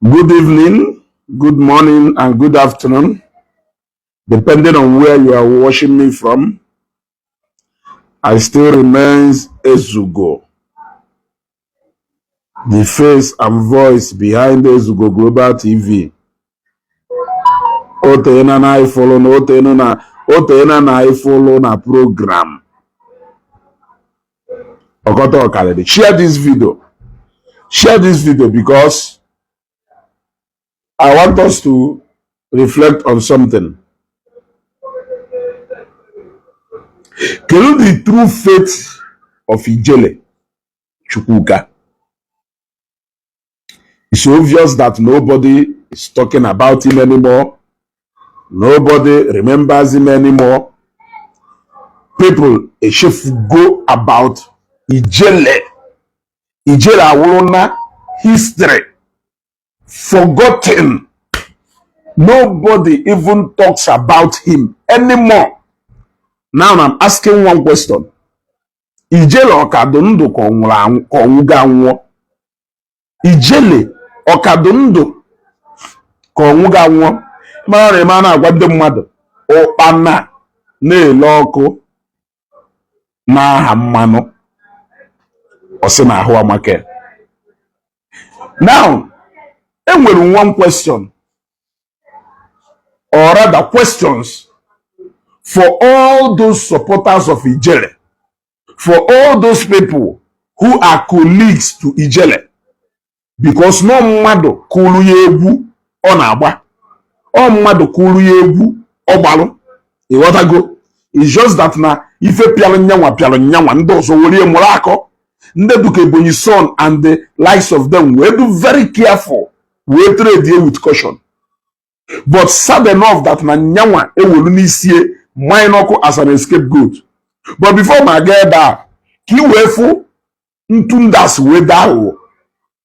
Good evening, good morning, and good afternoon, depending on where you are watching me from. I still remains Ezugo, the face and voice behind Ezugo Global TV. Otena na follow na program. Okoto Okalede. Share this video. Share this video because I want us to reflect on something. Can you the true faith of Ijele, Chuka? It's obvious that nobody is talking about him anymore. Nobody remembers him anymore. People should go about Ijele. Ijele Awolona history. Forgotten. Nobody even talks about him anymore. Now I'm asking one question. Ijele okadundu konwuga nwo. Ijele okadundu konwuga nwo. Mara na agwa ndị mmadụ ụkpana na-ele ọkụ n'aha mmanụ osi na ahụ amake. Now, enwere one question or rather questions for all those supporters of Ijele, for all those people who are colleagues to Ijele, because no mmadụ kulu ya egwu ọ na-agba, ọ mmadụ kulu ya egwu ọ gbalụ. Ịghọtago? It's just that na ife pịalụ nyanwa ndị ọzọ were mụrụ akọ. Ndị duka Ebonyi son and the likes of them were do very careful, we trade here with caution. But sad enough that na nyanwa ewelu n'isie minoko as an scapegoat. But before my get that, ki wefu ntundas we dawo.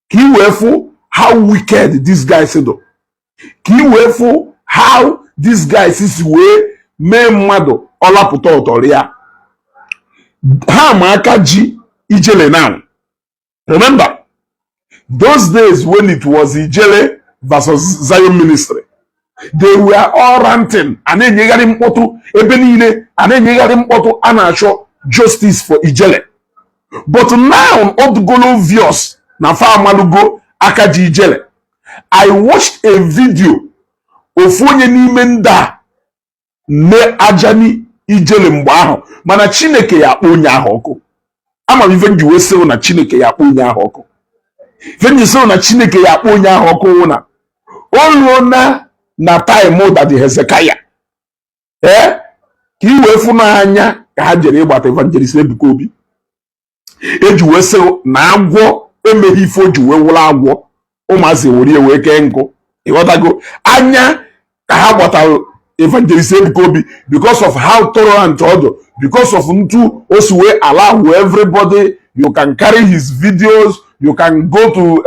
Ki wefu how wicked this guy said. Ki wefu how this guy is way me mado olaputa otoria. Ha maka ji Ijele now. Remember, those days when it was Ijele versus Zion ministry, they were all ranting. And then you got him and then you got him and show justice for Ijele. But now, Odgolo Vios, na Malugo, Akaji Ijele. I watched a video of Menda ne Ajani Ijele Mbaho. Mana Chineke ya onya hoko. Ama even you say na Chineke ya onya hoko. When you say na Chineke ya onya hoko una. Olona na time that the Hezekiah. Ki wefu na anya ka ha jere ịgbata evangelist Ebuka Obi. Eji wese na agwo emeghi ifo ji we wụla agwo ụmazị wori we ke nkụ. Ịghọtago anya ka ha gbata evangelist Ebuka Obi because of how tolerant order, because of ntu osuwe allow everybody, you can carry his videos, you can go to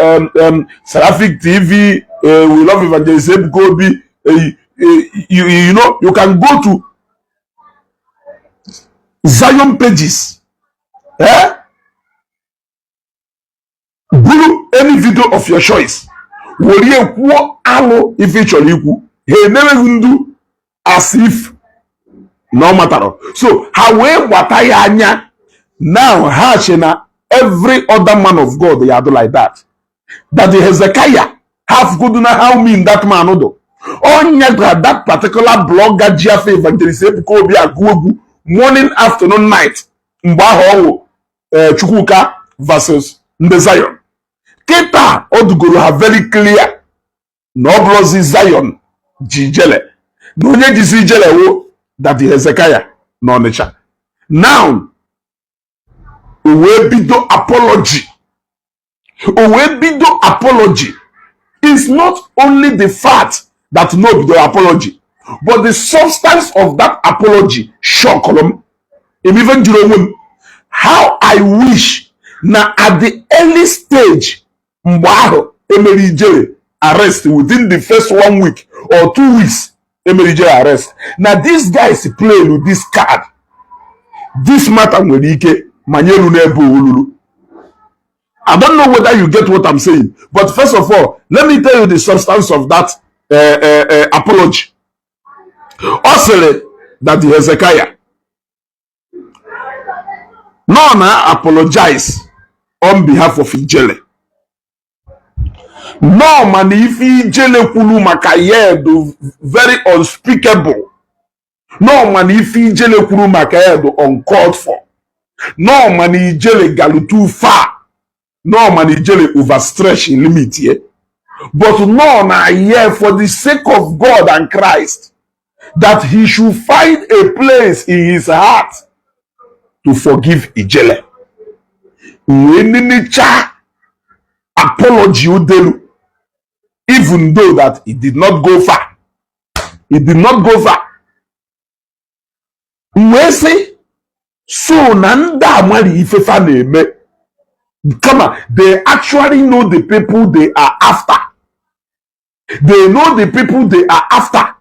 Seraphic TV, we love evangelist Ebuka Obi, you know, you can go to Zion pages, Guru any video of your choice. Woriye kwuo alo if it chọrọ ikwu. He never do as if no matter. So how we wataya anya now hashena every other man of God they are do like that. That the Hezekiah have good na how mean that man odo. Onya that particular blogger Jiafe evangelist Ebuka Obi agwegu morning, afternoon, night. Mbaho Chuka versus Zion. Keta Odugoro have very clear. No blozy Zion Ijele. No nye jisi Ijele wo that the Hezekiah no nature. Now Owebido apology. Owebido apology is not only the fact that no bido apology, but the substance of that apology shock them. Even Jerome, how I wish now at the early stage Mbaho Emery Ijele arrest within the first 1 week or 2 weeks. Emery Ijele arrest. Now this guy is playing with this card. This matter with Ike Manyelu Nebo Ululu. I don't know whether you get what I'm saying. But first of all, let me tell you the substance of that apology. Also, that Hezekiah no apologize on behalf of Ijele. No man, if Ijele kulu makayedo very unspeakable. No man, if Ijele kulu makayedo uncalled for. No man, Ijele galu too far. No man, Ijele overstretch in limit here. But no na here for the sake of God and Christ, that he should find a place in his heart to forgive Ijele. Weninicha apology Udele, even though that it did not go far. It did not go far. We say, so nanda amari ifefa na-eme. Come on, they actually know the people they are after. They know the people they are after.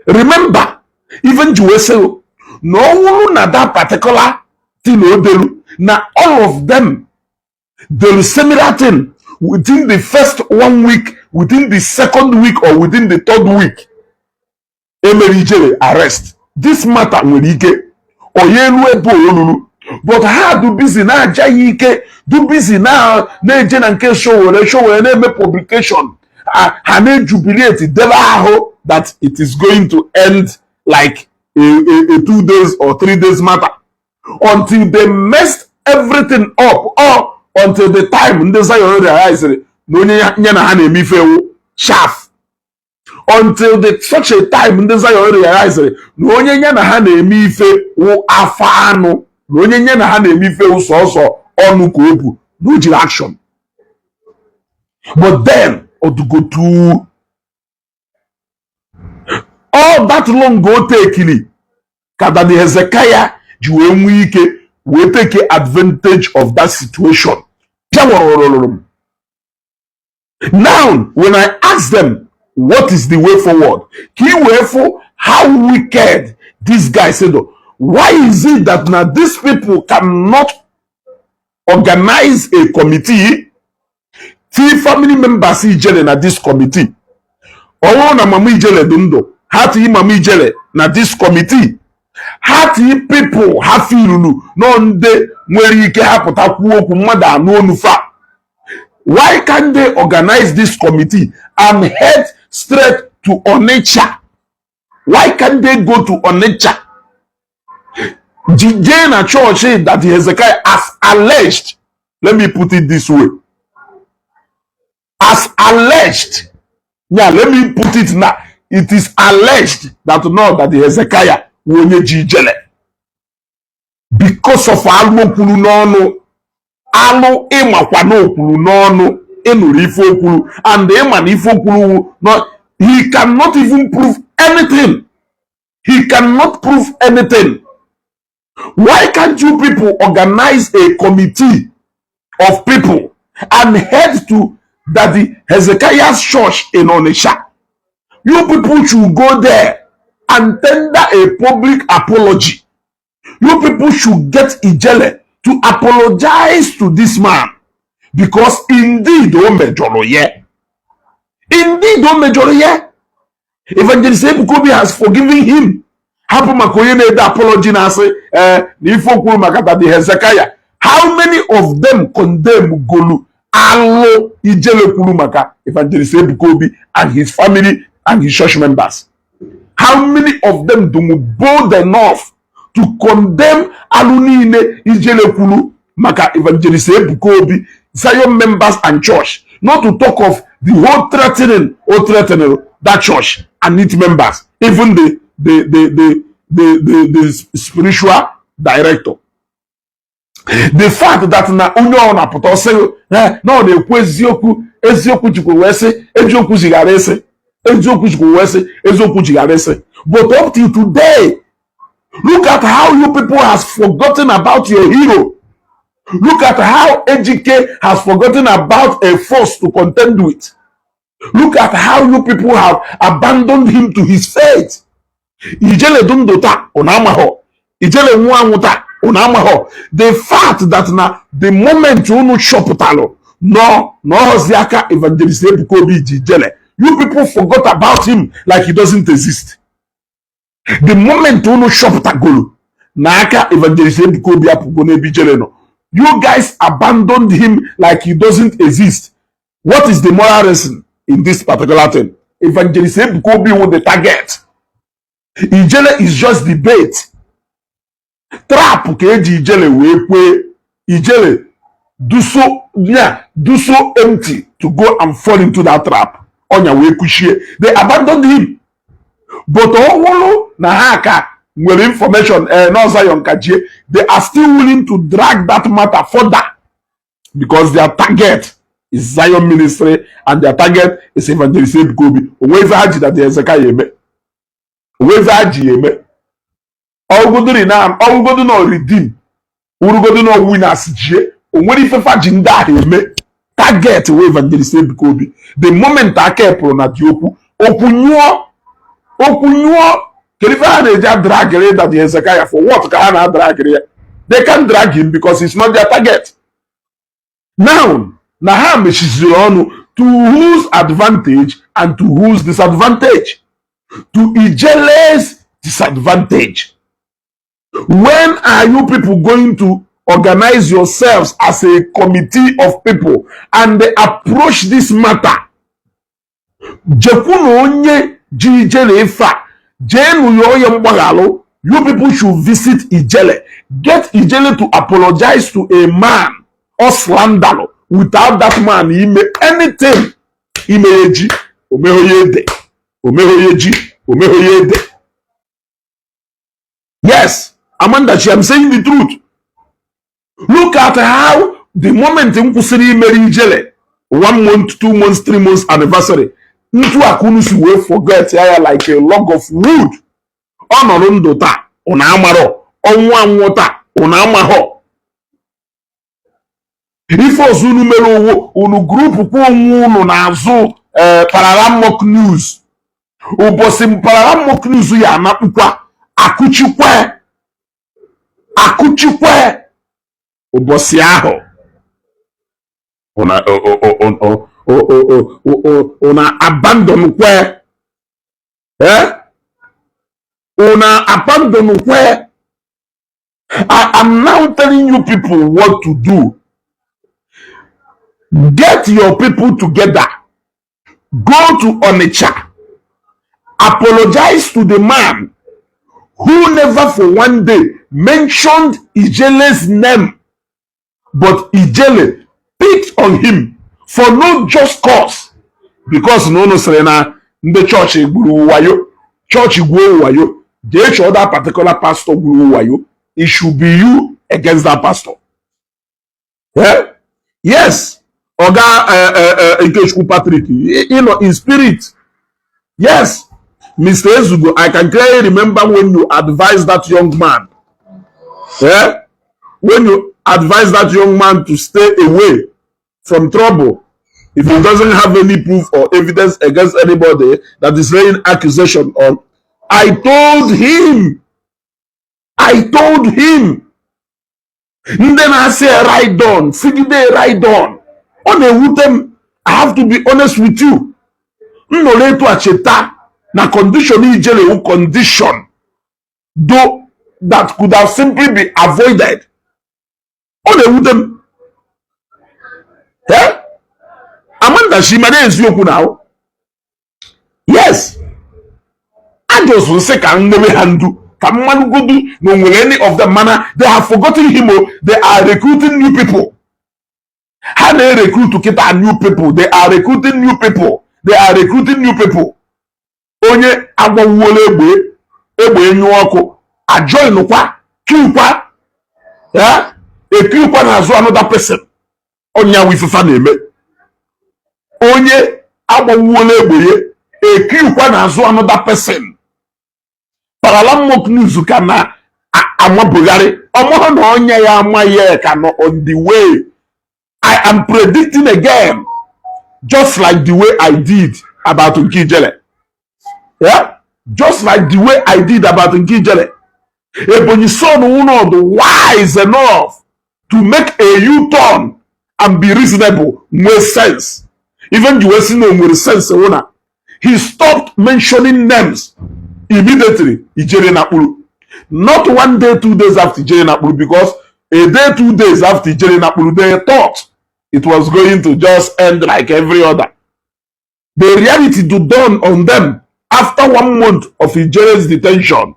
Remember, even Jerusalem, no one at that particular thing, now all of them, they will similar thing within the first 1 week, within the second week, or within the third week. Ijele arrest. This matter will get or yelu. But how do busy now? Jayike do busy now. Nejen and case show and publication. Hane jubilate devil that it is going to end like a 2 days or 3 days matter until they messed everything up, or until the time they say already realize no nyana hane mifewo shaft. Until the such a time they say already realize no nyana hane mife wo afano. No nyana hane mife wo so onu ko no action. But then or to go to all that long go take it. Kada the Hezekiah will take advantage of that situation. Now, when I ask them what is the way forward, how wicked this guy said, why is it that now these people cannot organize a committee? Three family members Ijele na this committee. Owo na mama Ijele dundo. Hati mama Ijele na this committee. Hati people hafirulu no nde nwere ike hapụta kwuo okwu mmadụ anụ onufa. Why can't they organize this committee and head straight to Onitsha? Why can't they go to Onitsha? Jane church that Hezekiah has alleged. Let me put it this way. As alleged, yeah, let me put it now. It is alleged that no, that the Hezekiah will Ijele because of almo kulu nono, alo ema kwano kulu nono, enurifo kulu, and the ema nifo kulu. No, he cannot even prove anything. He cannot prove anything. Why can't you people organize a committee of people and head to that the Hezekiah's church in Onitsha? You people should go there and tender a public apology. You people should get Ijele to apologize to this man, because indeed, Evangelist Ebukobi has forgiven him. Hapu makoye made the apology na say nifokuru makata the Hezekiah. How many of them condemn Golu Alo Ijele Kurumaka, Evangelist Ebukobi and his family and his church members? How many of them do bold enough to condemn Alunine Ijele Kurumaka, Evangelist Ebukobi, Zion members and church? Not to talk of the whole threatening that church and its members, even the spiritual director. The fact that na onye ọ na-apụta ọsị na ọ na-ekwu eziokwu chukwu wee sị eziokwu jighara ese, eziokwu chukwu wee sị eziokwu jighara ese. But up till today, look at how you people has forgotten about your hero. Look at how Ejike has forgotten about a force to contend with. Look at how you people have abandoned him to his fate. Ijele dundota onamaho. Ijele nwanguta The fact that now the moment unu shoputalo no hoziaka evangelist Ebuka Obi Ijele, you people forgot about him like he doesn't exist. The moment unu shoputagolo naka evangelist Ebuka Obi apugone Ijele no, you guys abandoned him like he doesn't exist. What is the moral lesson in this particular thing? Evangelist Ebuka Obi with the target. Ijele is just the bait. Trap ka eji Ijele wee kwe. Ijele do so empty to go and fall into that trap. Onya wee kushie. They abandoned him. But ọwụlụ na ha ka nwere information n'ọzọ yonkajie, they are still willing to drag that matter further because their target is Zion ministry and their target is evangelist Ebuka Obi. Onweze ha ji that the Ezekaya eme. Onweze ha ji eme. Ọgụgodu na redeem. Urugodu na winners jie. Onwere ifefa ji ndị ahụ eme. Target we evangelist Ebuka Obi. The moment aka epụrụ na di okwu nyụọ kelife ha na-eji drag that the Ezekaya for what ka ha na drag ya? They can't drag him because it's not their target. Now, na ha mechiziri ọnụ to whose advantage and to whose disadvantage? To Ijele's disadvantage. When are you people going to organize yourselves as a committee of people and approach this matter? Jekunu onye ji Ijele ifa, jenu yoye mgbagalo, you people should visit Ijele. Get Ijele to apologize to a man or slander. Without that man, he may anything. He may eji, omehoyeji. Yes, Amanda, I'm saying the truth. Look at how the moment in Kusiri marry Ijele, 1 month, 2 months, 3 months anniversary, into Akunusi will forget here like a log of wood. Onorundota, onamaro, onwamwota, onamaho. Ifo unu mere unu group kwa unu na-azụ Pararamok News. Ụbọchị Pararamok News ya anakpụkwa akụchikwe ụbọchị ahụ una abandon kwe I am now telling you people what to do. Get your people together. Go to Onitsha. Apologize to the man who never for one day mentioned Ijele's name. But Ijele picked on him for no just cause. Because no serena the church guru wayo. Church guru wayo. They show that particular pastor guru wayo. It should be you against that pastor. Yeah? Yes. Oga Ikechukwu Patrick, in spirit. Yes, Mr. Ezugo, I can clearly remember when you advised that young man. Yeah? When you advised that young man to stay away from trouble. If he doesn't have any proof or evidence against anybody that is laying accusation on, I told him. Then I say right on. Figide right on. On a wutem, I have to be honest with you. Nnole to acheta na condition Ijele who condition though that could have simply be avoided. On a wutem. Eh? Amanda Shimane is yoku now. Yes. I just will say can never handle. Can man go do no any of the manner. They have forgotten him. They are recruiting new people. How they recruit to get new people? They are recruiting new people. Onye agwawole egbe enyu ọkụ ajoin kwa kiukwa ya ekiukwa na azụ another person. Onye awifefa na-eme. Onye agwawole egbe ekiukwa na azụ another person. Pararamok News ka na amabugari. Omo na onye ya amaye ka no on the way. I am predicting again, just like the way I did about Ijele. Yeah? Just like the way I did about Ijele. Ebonyi son will not be wise enough to make a U-turn and be reasonable, make sense. Even you see no more sense. He stopped mentioning names immediately. Ijele Nakpulu. Not 1 day, 2 days after Ijele Nakpulu, because a day, 2 days after Ijele Nakpulu, they thought it was going to just end like every other. The reality to dawn on them after 1 month of Ijele's detention.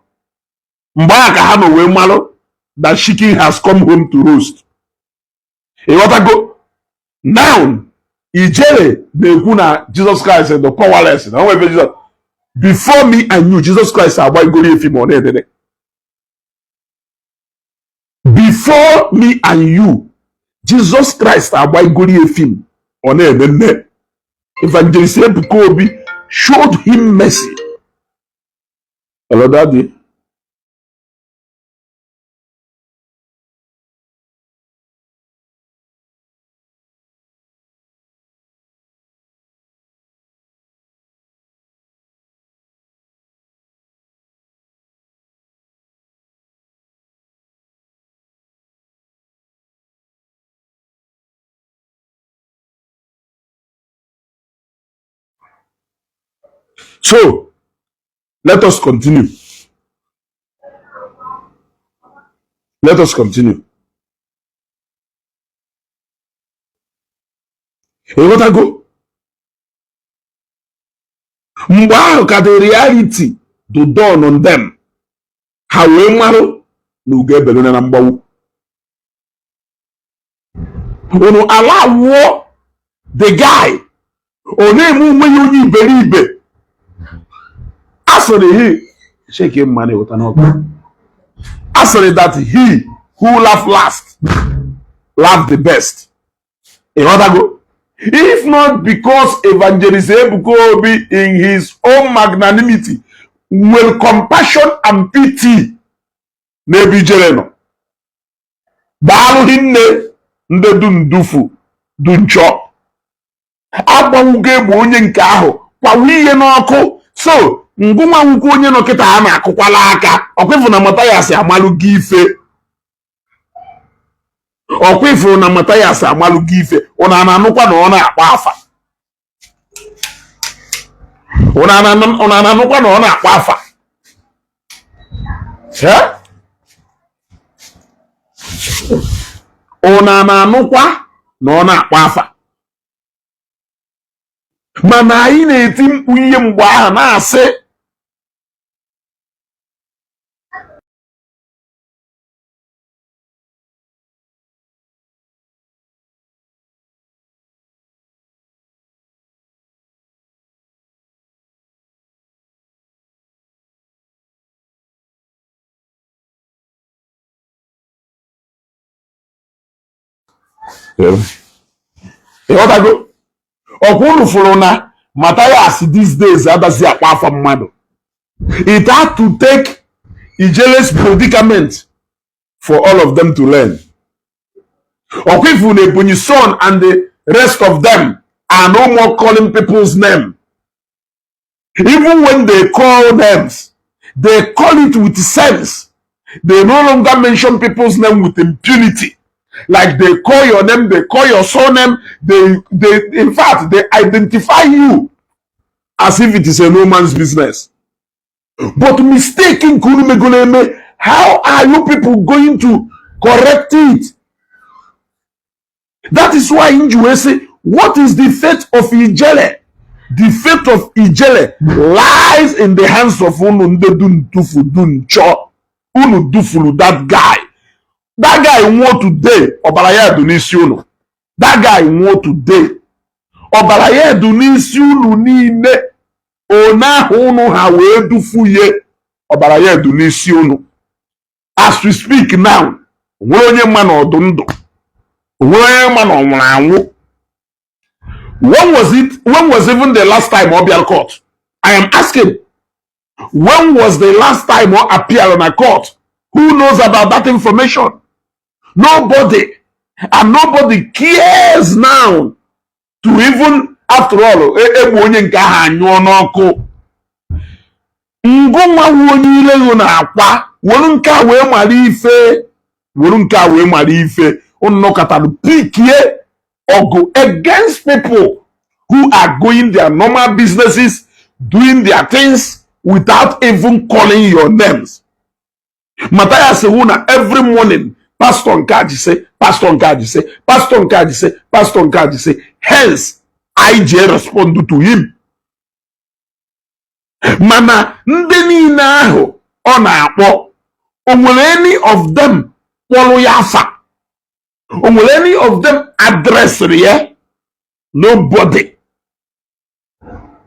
Mbaka Hano Wemalo, that Shiki has come home to roost. Go now, Ijele Nekuna, Jesus Christ and the powerless. Before me and you, Jesus Christ are going to him on it. Before me and you, Jesus Christ are going to him on it. Evangelist Kobe showed him mercy. Hello, Daddy. So, let us continue. Let us continue. You want to go? Mbao ka the reality to dawn on them. How we maro no get belona na mbawu. Ono allow the guy. One mu mwenye iberibe. Asori he shake him money with an offer. Asori that he who laugh last laugh the best. You want to go? If not because Evangelist Ebukobi in his own magnanimity will compassion and pity Nebi Jeleno. Balu hinne nde dundufu duncho. Abawuge bụ onye nke ahụ kwawiye n'ọkụ. So ngụnwa nwukwu onye nọ kịta ha na-akụkwala aka. Ọkwefu na Mathias amalụ gị ife. Ọkwefu na Mathias amalụ gị ife. Ụna na-anụkwa na ọ na-akpa afa. Ụna na-anụkwa na ọ na-akpa afa. Ụna na-anụkwa na ọ na-akpa afa. Mana anyị na-eti mkpu ihe mgbe ahụ na-asị ịghọtago ọkwụrụ fụrụ na Mathias these days adazi akpa afa mmadụ. It had to take Ijele's predicament for all of them to learn. Okwifu na Ebonyi son and the rest of them are no more calling people's name. Even when they call names, they call it with sense. They no longer mention people's name with impunity. Like they call your name, they call your surname, they in fact, they identify you as if it is a no man's business. But mistaking Kurumegoleme, how are you people going to correct it? That is why in say, what is the fate of Ijele? The fate of Ijele lies in the hands of Unundedun Tufudun Cho. Unudufulu, that guy. That guy want today. Obalaya Dunisiuno. That guy want today. Obalaya Dunisiuno nine. Ona hono hawe dufuye. Obalaya Dunisiuno. As we speak now, wonye man odundo. Wonye man onwanwu. When was even the last time Obial court? I am asking. When was the last time or appear on a court? Who knows about that information? Nobody. And nobody cares now to even, after all, ngoma wonile na akwa Wolunka we malife. Wolunka we malife. Unokatalu pikie or go against people who are going their normal businesses, doing their things without even calling your names. Matthias Sewuna every morning, Pastor Nkaji say, Pastor Nkaji say, Pastor Nkaji say, Pastor Nkaji say. Hence, IJ responded to him. Mana ndị niile ahụ ọ na-akpọ, onwere any of them kpọrọ ya afa? Onwere any of them address ya? Nobody.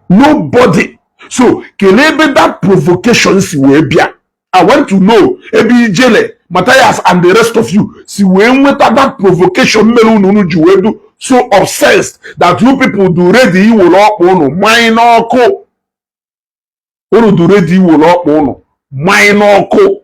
Nobody. So, kelebe that provocation si wee bịa. I want to know, Ebi Ijele, Matthias, and the rest of you, si wee nweta that provocation melu unu ji wee do so obsessed that you people do ready iwo l'ọkpụ unu mine ọkụ. Unu do ready iwo l'ọkpụ unu mine ọkụ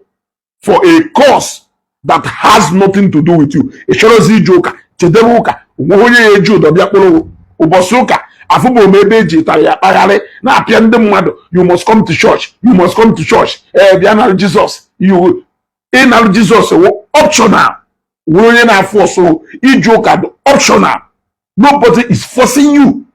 for a cause that has nothing to do with you. Echorozi Chuka, chedebe ụka, onye ya eji ụdọbịa kpụrụ ụbọchị ụka. Afubo mebe ji taya agare na apia ndị mmadụ. You must come to church. You must come to church. Bịa Jesus. You in Jesus optional. Onye na force iji ụka bụ optional. Nobody is forcing you.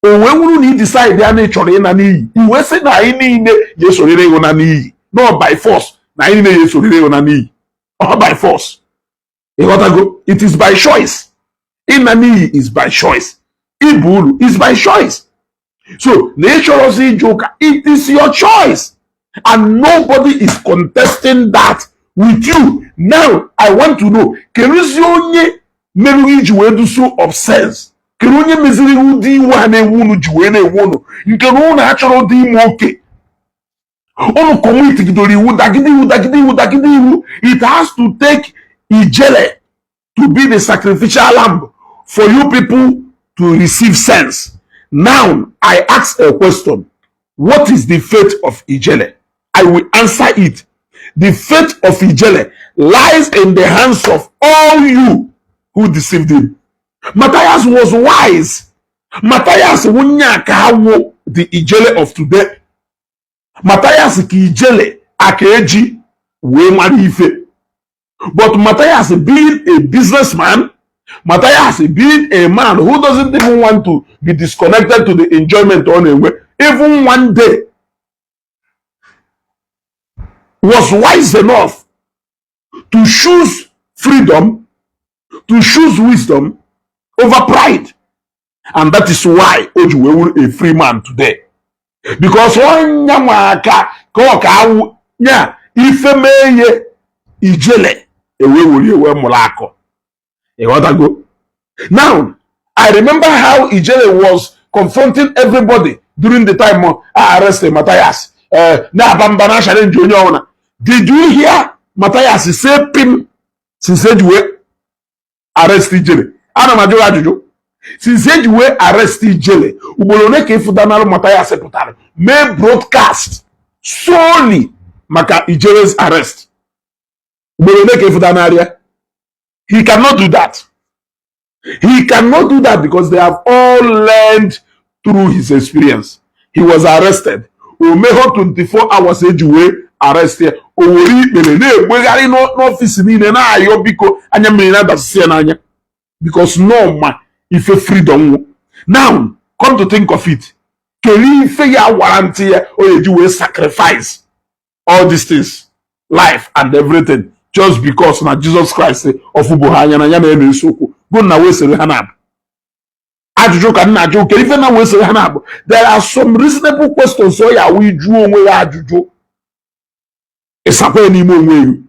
Onwe nwuru na decide ya na ịchọrọ ịna n'iyi. Iwe sị na anyị niile ga-esorịrị ịhụ na n'iyi. Not by force. Na anyị niile ga-esorịrị ịhụ na n'iyi. Not by force. It is by choice. Inani is by choice. Ibulu is by choice. So, naturally, Chuka, it is your choice. And nobody is contesting that with you. Now, I want to know, can you meru so obsessed? Can you meziri udi wane wunu juwene wunu? You can own natural di moke. Ono community gidori udagidi. It has to take Ijele to be the sacrificial lamb for you people to receive sense. Now, I ask a question. What is the fate of Ijele? I will answer it. The fate of Ijele lies in the hands of all you who deceived him. Matthias was wise. Matthias wunyakawo the Ijele of today. Matthias ki Ijele akeji we marife. But Matthias being a businessman, Matthias being a man who doesn't even want to be disconnected to the enjoyment on a way, even one day, was wise enough to choose freedom, to choose wisdom over pride. And that is why Ojuwe is a free man today. Because one yamaka koka nya ifemeye Ijele ewe wuri ewe mulako. Now, I remember how Ijele was confronting everybody during the time of arresting Matthias. Did you hear Matthias say pin since you arrest Ijele? Ana majo ajuju. Since you arrest Ijele, ubolone ke fudanalo Matthias putare may broadcast solely maka Ijele's arrest. Ubolone ke fudanaria. He cannot do that. He cannot do that because they have all learned through his experience. He was arrested. Omeho 24 hours away arrested. Owori bele gbegari no office ni na ayo biko anya mmiri na dasisi na anya. Because no man if a freedom. Now, come to think of it. Keri ife ya warranty Oyejuwe sacrifice all these things, life and everything. Just because na Jesus Christ of Ubohanya na yana eme isoko go na wesere hanab. Ajuju kan na ajuju kerife na wesere hanab. There are some reasonable questions so ya we ju onwe ya ajuju. Esapo ni mo onwe you.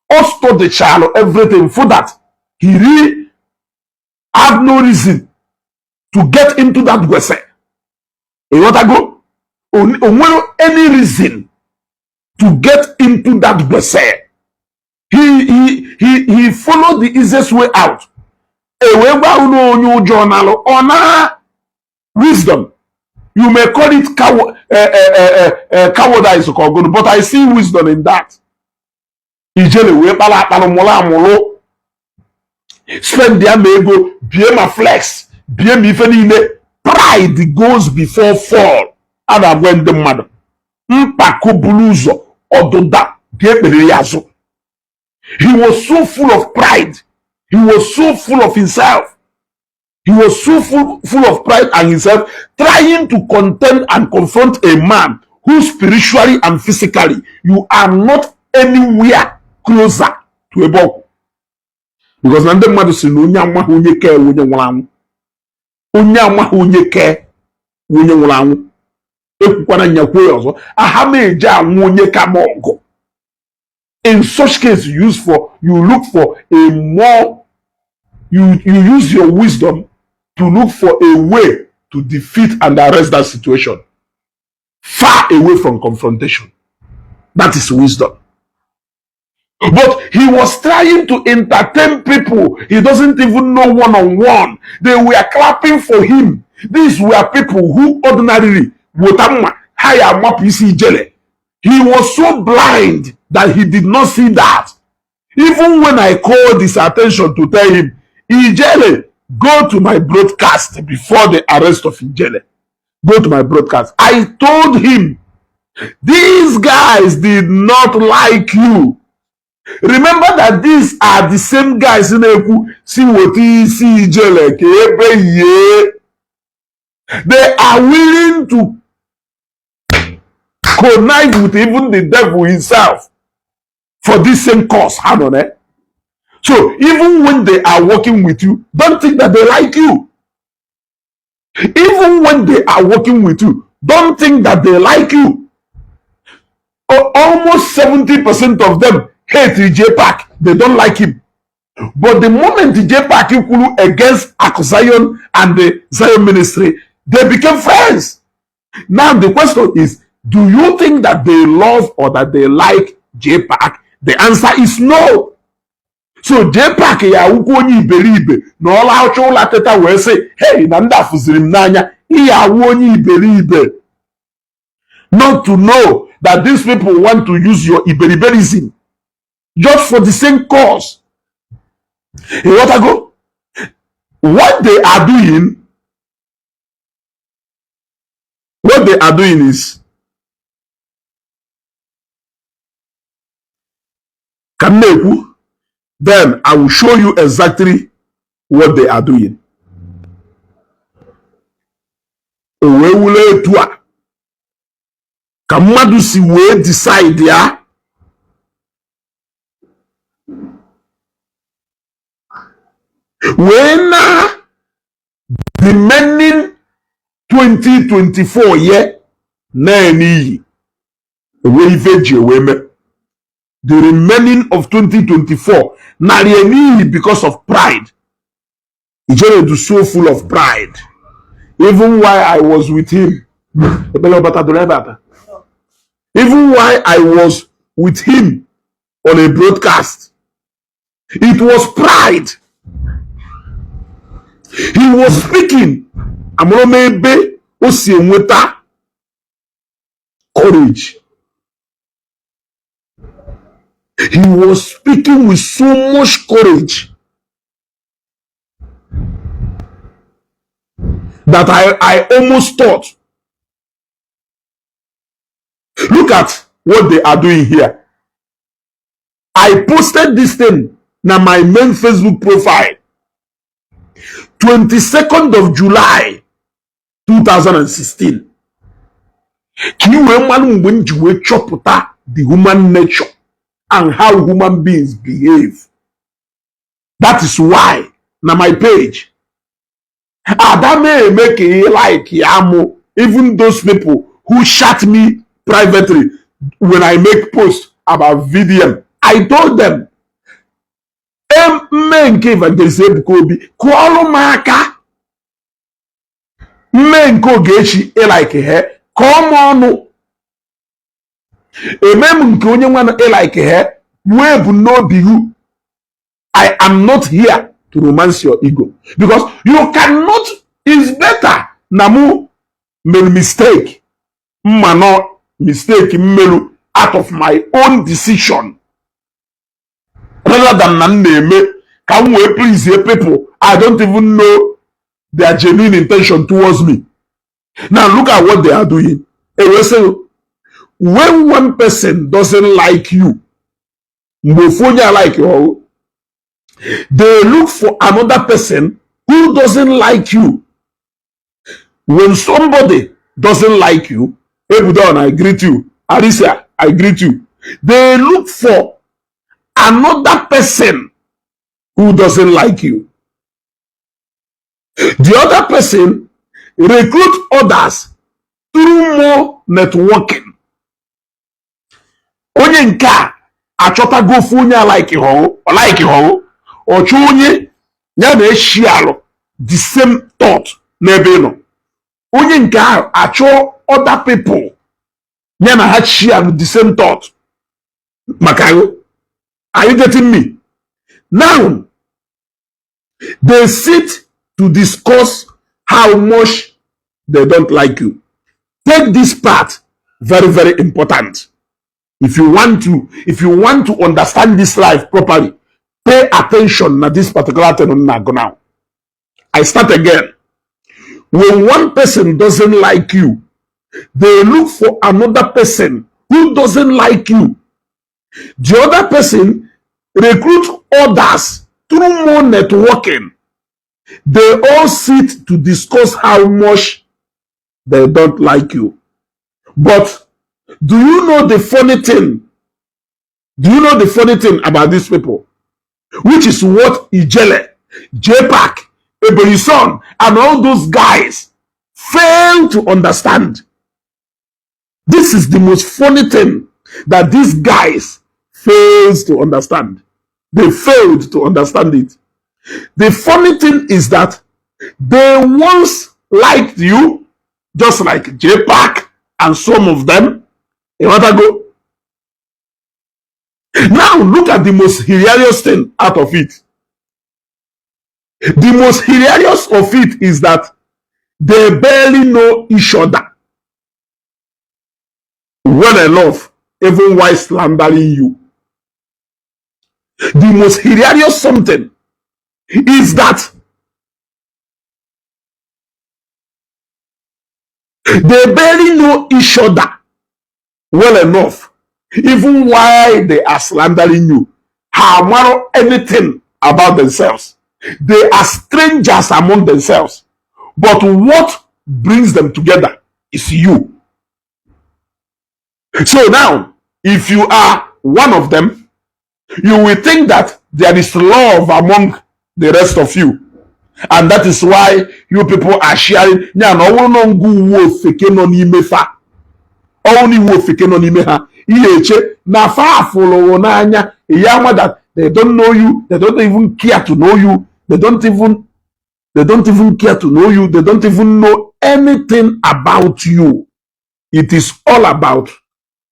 Also the child everything for that he really have no reason to get into that wese. You want to go? Any reason to get into that wese. He followed the easiest way out. Wisdom. You may call it cowardice, but I see wisdom in that. Spend their mego, BM flex, BM if any pride goes before fall. And I went the mother. mpako buru ụzọ ọdụda ga-ekpere ya azụ. He was so full of pride. He was so full of himself. He was so full of pride and himself, trying to contend and confront a man who spiritually and physically you are not anywhere closer to a book. Because na ndị mmadụ si na onye amaghị onye kee onye nwụrụ anwụ. Onye amaghị onye kee onye nwụrụ anwụ. Ekwukwana nyakwo ya ọzọ. Aha m eje anwụ onye ka m ọgụ. In such case, you look for a more, you use your wisdom to look for a way to defeat and arrest that situation. Far away from confrontation. That is wisdom. But he was trying to entertain people. He doesn't even know one-on-one. They were clapping for him. These were people who ordinarily would hire map Ijele. He was so blind that he did not see that. Even when I called his attention to tell him, Ijele, go to my broadcast before the arrest of Ijele. Go to my broadcast. I told him, these guys did not like you. Remember that these are the same guys in Eku. See what he see Ijele. They are willing to connive with even the devil himself for this same cause. So even when they are working with you, don't think that they like you. Even when they are working with you, don't think that they like you. Almost 70% of them hate J Pack. They don't like him. But the moment J Pack against Zion and the Zion ministry, they became friends. Now the question is, do you think that they love or that they like J Pack? The answer is no. So J Pack ya ukwu onye iberibe na ọla achọ ụla teta wee sị, hey, na ndị afụziri m n'anya, ihe awụ onye iberibe. Not to know that these people want to use your iberiberism just for the same cause. Hey, what I go? What they are doing is, then I will show you exactly what they are doing. Kamadu si we decide ya. When the remaining 2024 year, the remaining of 2024, because of pride. Ijele is so full of pride. Even while I was with him, even while I was with him on a broadcast, it was pride. He was speaking. Courage. He was speaking with so much courage that I almost thought, look at what they are doing here. I posted this thing na my main Facebook profile 22nd of July 2016. Can you remember when you chop the human nature and how human beings behave? That is why na my page. That may make it like Yamo, even those people who chat me privately when I make posts about VDM. I told them, men give and they say Kobi, Kualo Maka, men go gechi like her, come on. A man going like her, web no be you. I am not here to romance your ego, because you cannot. It's better namu made mistake, mano mistake melu out of my own decision, rather than name. Can we please hear people? I don't even know their genuine intention towards me. Now look at what they are doing. when one person doesn't like you, like you, they look for another person who doesn't like you. When somebody doesn't like you, Ebudon, I greet you. Alicia, I greet you. They look for another person who doesn't like you. The other person recruit others through more networking. Onye nke a achọtago ofu onye like ho ọchụ onye ya na-eshi alụ the same thought n'ebe nọ. Onye nke a achọ other people ya na ha share the same thought. Makayo, are you getting me? Now, they sit to discuss how much they don't like you. Take this part, very, very important. If you want to understand this life properly, pay attention to this particular thing now. I start again. When one person doesn't like you, they look for another person who doesn't like you. The other person recruit others through more networking. They all sit to discuss how much they don't like you. But do you know the funny thing? Do you know the funny thing about these people? Which is what Ijele, J-Pack, Eberison, and all those guys fail to understand. This is the most funny thing that these guys fails to understand. They failed to understand it. The funny thing is that they once liked you, just like J-Pack and some of them a while ago. Now look at the most hilarious thing out of it. The most hilarious of it is that they barely know each other well enough, even while slandering you. The most hilarious something is that they barely know each other well enough, even while they are slandering you. How know anything about themselves. They are strangers among themselves. But what brings them together is you. So now, if you are one of them, you will think that there is love among the rest of you. And that is why you people are sharing. That they don't know you, they don't even care to know you, they don't even care to know you, they don't even know anything about you. It is all about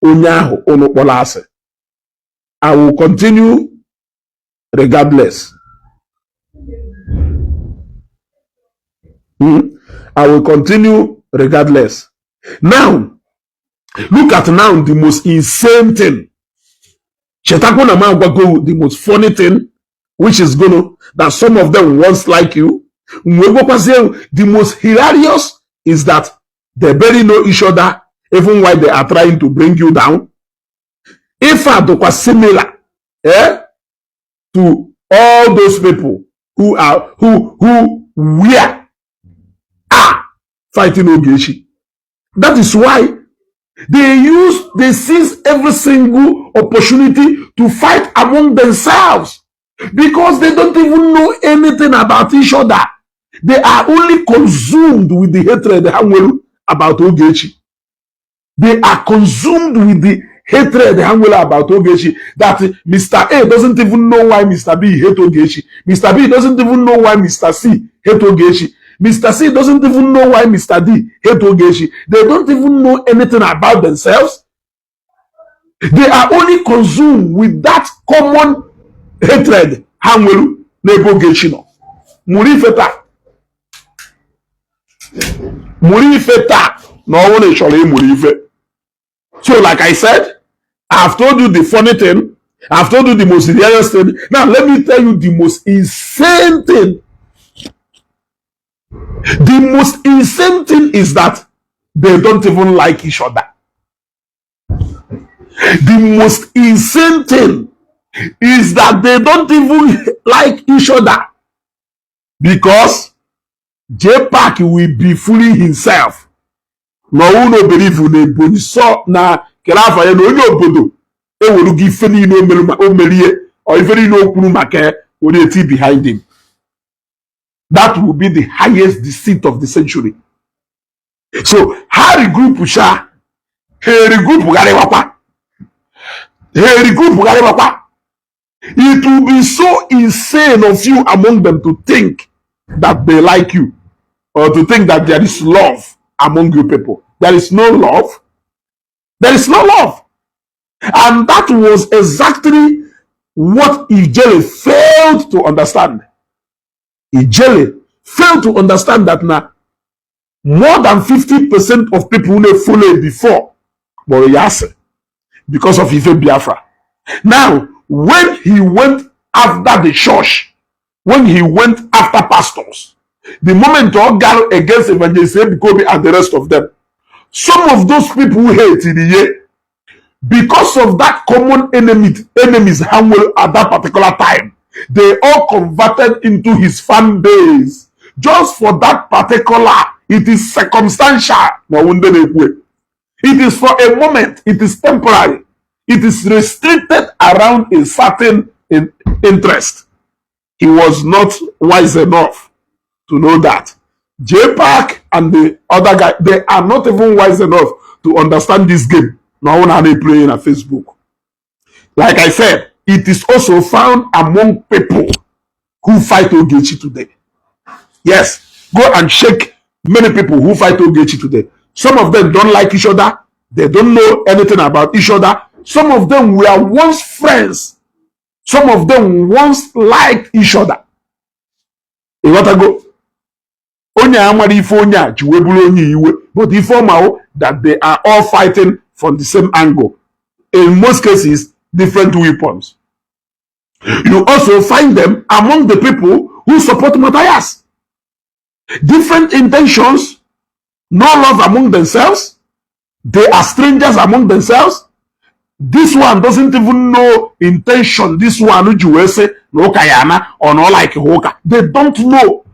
Onyaho Onokbolase. I will continue regardless. I will continue regardless. Now, look at now the most insane thing. The most funny thing, which is that some of them once like you. The most hilarious is that they barely know each other, even while they are trying to bring you down. If I was similar to all those people who were fighting Ogechi. That is why they seize every single opportunity to fight among themselves, because they don't even know anything about each other. They are only consumed with the hatred about Ogechi. They are consumed with the hatred about Ogechi, that Mr. A doesn't even know why Mr. B hate Ogechi. Mr. B doesn't even know why Mr. C hate Ogechi. Mr. C doesn't even know why Mr. D hate Ogechi. They don't even know anything about themselves. They are only consumed with that common hatred. Hanwelu nebo Ogechi no. Muri feta. No one shall muri. So like I said, I've told you the funny thing. I've told you the most hilarious thing. Now let me tell you the most insane thing. The most insane thing is that they don't even like each other. The most insane thing is that they don't even like each other, because J-Pack will be fooling himself. No one no believe in Ebonyi so na kelafa ya no onye obodo e wolu gi feni no omelie or even no kunu make oti behind him. That will be the highest deceit of the century. So Harry group sha Harry group garewapa. Harry group garewapa. It will be so insane of you among them to think that they like you, or to think that there is love among you people. There is no love. There is no love. And that was exactly what Ijele failed to understand. Ijele failed to understand that now more than 50% of people who followed before were Yase because of Ife Biafra. Now, when he went after the church, when he went after pastors, the moment all got against Evangelist Kobe and the rest of them, some of those people who hated the year, because of that common enemies Hamwell at that particular time, they all converted into his fan base. Just for that particular, it is circumstantial. It is for a moment. It is temporary. It is restricted around a certain interest. He was not wise enough to know that. J-Pack and the other guy, they are not even wise enough to understand this game. No one are playing on Facebook. Like I said, it is also found among people who fight Ogechi today. Yes, go and check many people who fight Ogechi today. Some of them don't like each other. They don't know anything about each other. Some of them were once friends. Some of them once liked each other. You want to go? But inform that they are all fighting from the same angle. In most cases, different weapons. You also find them among the people who support Matthias. Different intentions, no love among themselves. They are strangers among themselves. This one doesn't even know intention. This one, you say, no kayana or no like hoka. They don't know.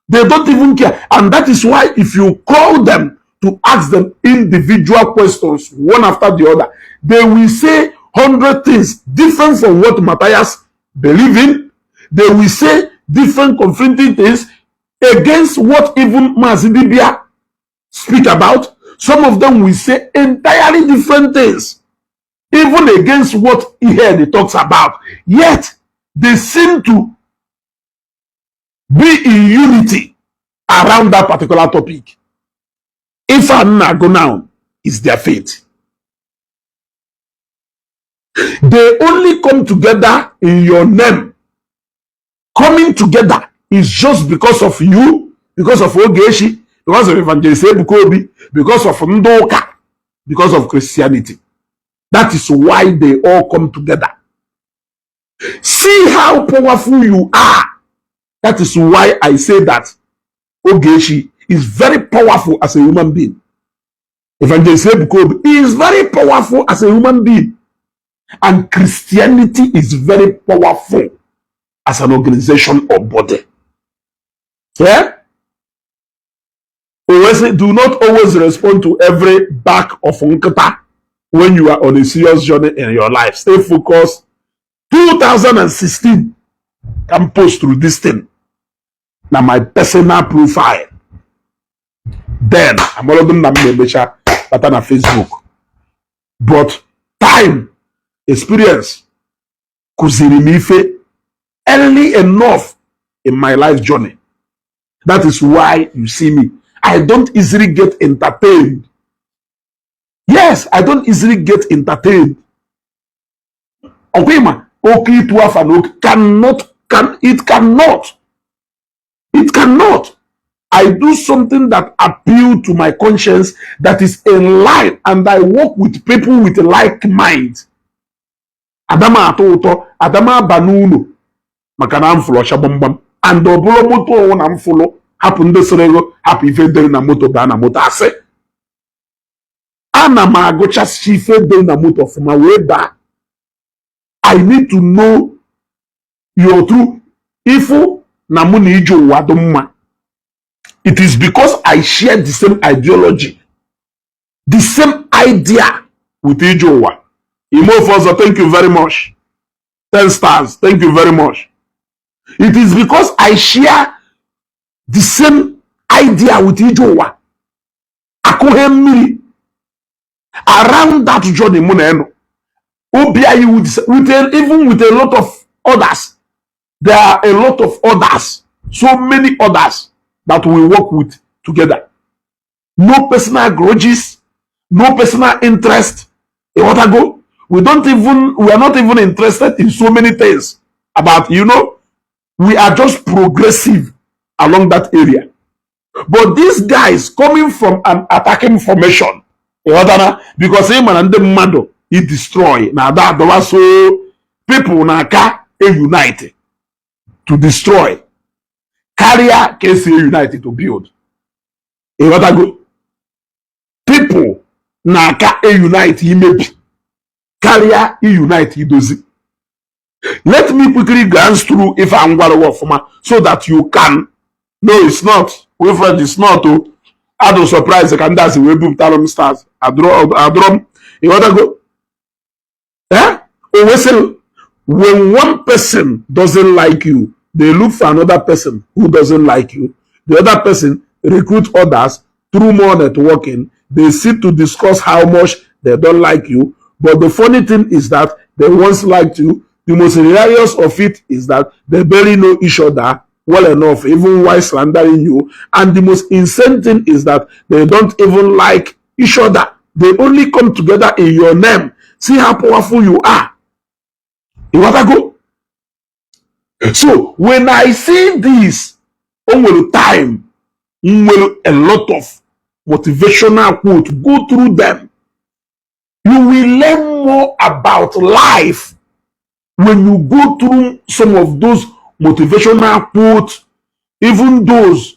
They don't even care. And that is why if you call them to ask them individual questions, one after the other, they will say 100 things different from what Matthias believes in. They will say different conflicting things against what even Mazidibia speak about. Some of them will say entirely different things, even against what Ijele talks about. Yet, they seem to be in unity around that particular topic. If I'm not go now, is their fate. They only come together in your name. Coming together is just because of you, because of Ogechi, because of Evangelist Ebukobi, because of Ndoka, because of Christianity. That is why they all come together. See how powerful you are. That is why I say that Ogechi is very powerful as a human being. Evangelist Ebukobi is very powerful as a human being. And Christianity is very powerful as an organization or body. Yeah? Do not always respond to every back of Nkata when you are on a serious journey in your life. Stay focused. 2016 can post through this thing. Now my personal profile. Then I'm all of them but on Facebook. But time, experience, kuzirimife early enough in my life journey. That is why you see me. I don't easily get entertained. Yes, I don't easily get entertained. Okay, man. Okay, to have it cannot. I do something that appeals to my conscience, that is in line, and I work with people with like mind. Adama atoto, Adama banuno, makana amfulo shabombam, and obulo moto one amfulo, happen the serego, happy vendor na moto bana moto ase. ana m agụchasị ife dị na moto ọfụma wee baa. I need to know your true ifu na mụ na ije ụwa dị mma. It is because I share the same ideology, the same idea with ije ụwa. Imo Fozo, thank you very much. 10 stars, thank you very much. It is because I share the same idea with ije ụwa. Akụhe mmiri around that journey mụ na eno. Even with a lot of others. There are a lot of others, so many others that we work with together. No personal grudges, no personal interest. In what I go, we are not even interested in so many things about, we are just progressive along that area. But these guys coming from an attacking formation, because him and the mado he destroy. Now that was so people na ka unite to destroy. Carrier KCA United to build. People na ka unite he maybe. Carrier unite he does it. Let me quickly glance through if I'm going to work for so that you can. No, it's not. Wilfred, it's not. I don't surprise the candidates we boom talent stars. I drum. You want to go? Eh? When one person doesn't like you, they look for another person who doesn't like you. The other person recruit others through more networking. They sit to discuss how much they don't like you. But the funny thing is that they once liked you. The most hilarious of it is that they barely know each other well enough, even while slandering you. And the most insane thing is that they don't even like each other. They only come together in your name. See how powerful you are. You want to go? So when I see this, time, a lot of motivational quotes, go through them. You will learn more about life when you go through some of those motivational quotes, even those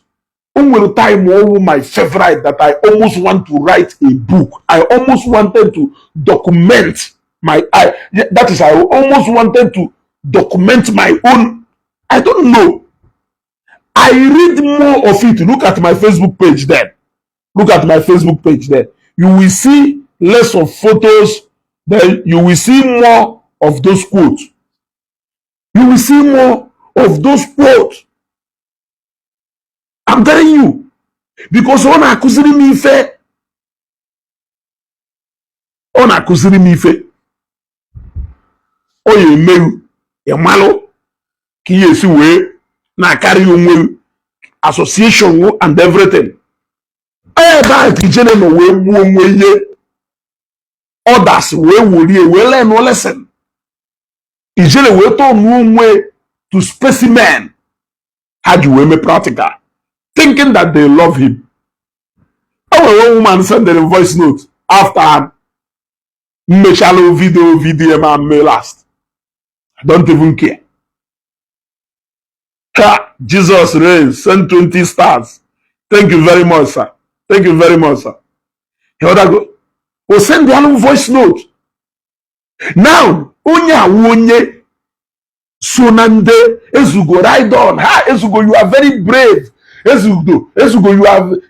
time my favorite that I almost want to write a book. I almost wanted to document I almost wanted to document my own. I don't know. I read more of it. Look at my Facebook page there. Look at my Facebook page there. You will see less of photos. Then you will see more of those quotes. You will see more of those quotes. I'm telling you. Because on accusing me fair. On accusing me fair. Oh, you know, you malo. Ki yesi we na carry you association and everything. Eh, ba Ijele no we ye. Others we learn no lesson. Ijele we to way to specimen. Had you me practical, thinking that they love him. Our woman sent a voice note after me shallow video me last. I don't even care. Jesus reigns, send 20 stars. Thank you very much, sir. Thank you very much, sir. Here I go. We'll send the other voice note. Now, Onye Sonande Ezugo, ride on. Ha Ezugo, you are very brave. Ezugo,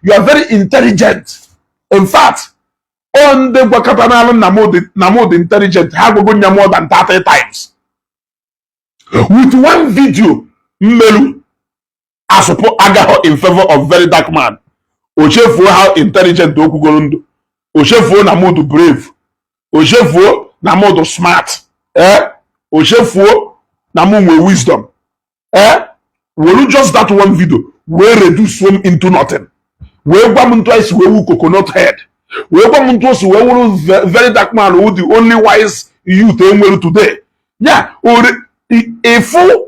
you are very intelligent. In fact, on the Wakatanalo Namod intelligent, have more than 30 times. With one video, Melu, I support Agaho in favor of very dark man. Ochefu how intelligent Okugolondo. Ochefu Namodo brave. Ochefu Namodo smart. Ochefu Namu wisdom. Will you just that one video? We reduce swim into nothing. We go twice we will coconut head. We go twice we will very dark man who the only wise youth today. Yeah, or a fool.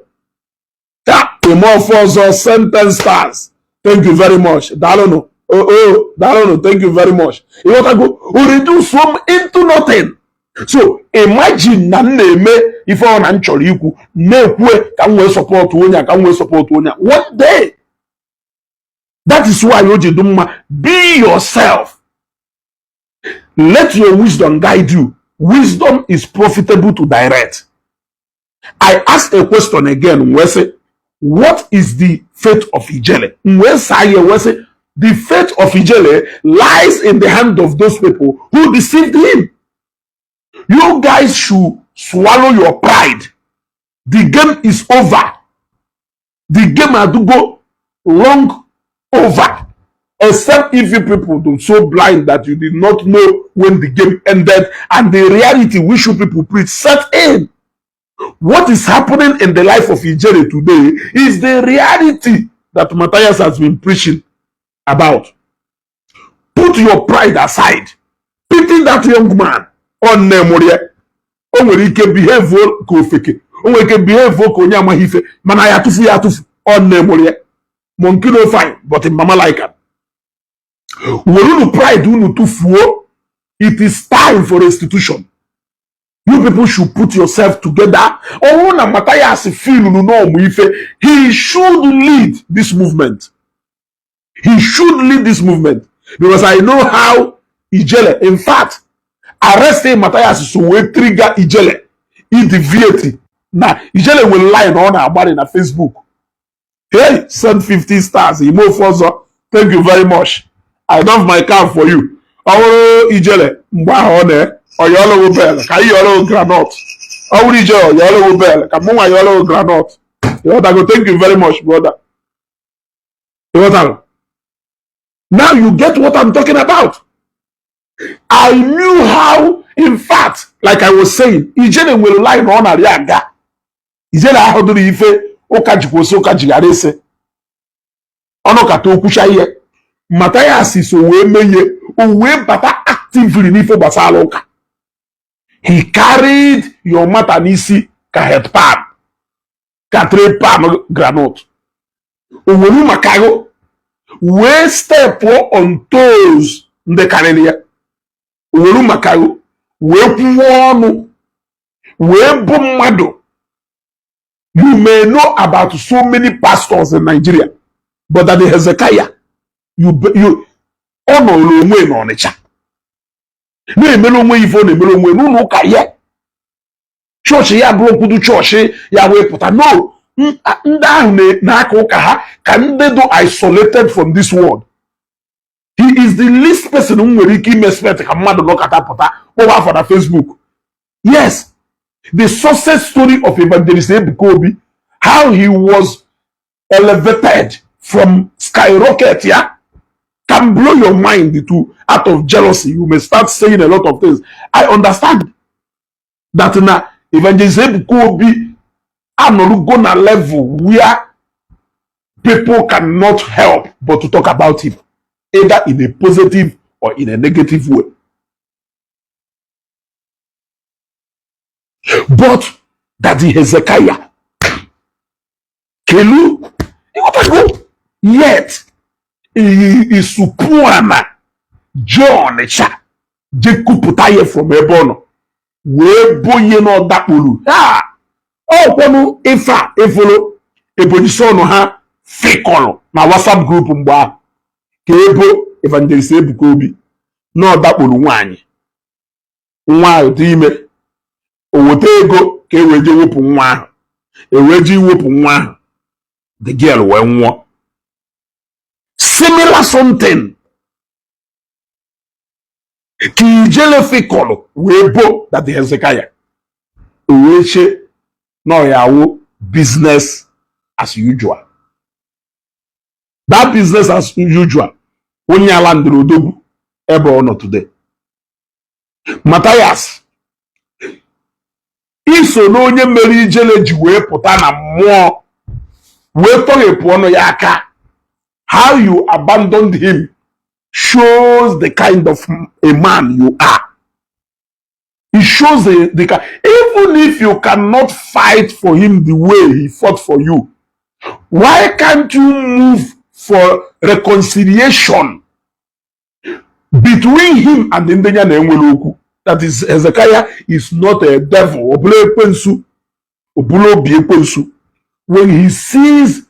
The more for sentence stars. Thank you very much. Dalono. Dalono. Thank you very much. You want to go? We reduce swim into nothing. So imagine na name if on actually you can we support Wonya, can we support Wonya. One day. That is why you be yourself. Let your wisdom guide you. Wisdom is profitable to direct. I ask a question again. What is the fate of Ijele? The fate of Ijele lies in the hand of those people who deceived him. You guys should swallow your pride. The game is over. The game had to go long over. Except if you people are so blind that you did not know when the game ended and the reality which you people preach set in. What is happening in the life of Ijele today is the reality that Matthias has been preaching about. Put your pride aside. Pity that young man on Nemoria. Onwere ike behave ka ofeke. Onwere ike behave ka onye amaghị ife. Mana ya tufu on Nemoria. Monkey no fine, but in mama like her. Werunu pride unu tufuo. It is time for restitution. You people should put yourself together. Oh, na Matthias feel no he should lead this movement. He should lead this movement. Because I know how Ijele, in fact, arresting Matthias so we trigger Ijele. He deviate. Now, Ijele will lie on about it on Facebook. Hey, send 50 stars. Thank you very much. I love my car for you. Oh, Ijele, mbahone. Oyolo bell, can you yolo granite? Oh, Ijele, yolo bell, come on, yolo granite. Thank you very much, brother. Now you get what I'm talking about. I knew how, in fact, like I was saying, Ijele will lie on a riaga. Ijele how do you feel? Okajikoso kajigarese. Ono kato kushaye. Matthias is we meye, we bata actively nifo basaloka. He carried your matanisi ka head pan. Ka 3 pan granite. Uwelu makago. We step on toes nde karelia. Uwelu makago. We kuwonu. We bumado. You may know about so many pastors in Nigeria, but that the Hezekiah, you honor lumwe no necha. No emelo mwe ifo ne emelo mwe no kaye. Church ya bro kudu church ya we puta no. Nda ne na aka uka ha can they do isolated from this world. He is the least person who nwere ike imespect ka mmadụ no kata puta over for the Facebook. Yes. The success story of Evangelist Ebuka, how he was elevated from skyrocket, yeah, can blow your mind to out of jealousy. You may start saying a lot of things. I understand that now Evangelist Ebuka are not going to level where people cannot help but to talk about him, either in a positive or in a negative way. But that the Hezekiah, Kelu, he got to go. Yet, he is Supuana, John, Jacob Putaye from Ebono. We boye no dakulu. Ah, oh, kwanu ifa, efolo, ebonisono ha, fekolo, na WhatsApp group mba. Kebo, Evangelist Ebuka, no dakulu nwanyi. Nwa dime. Owote ego ka eweje wepụ nwa ahụ. Eweje iwepụ nwa ahụ. The girl wee nwụọ. Similar something. Ka Ijele fikọlụ wee bo that the Hezekiah. Oweche no yawo business as usual. That business as usual. Onye ala ndịrị odogwu ebe ọ nọ today. Matthias. Iso na onye mere Ijele ji wee pụta na mmụọ wee tọghepụ ọnụ ya aka. How you abandoned him shows the kind of a man you are. It shows the kind. Even if you cannot fight for him the way he fought for you, why can't you move for reconciliation between him and the Ndenya na enwere okwu? That is, Hezekiah is not a devil. When he sees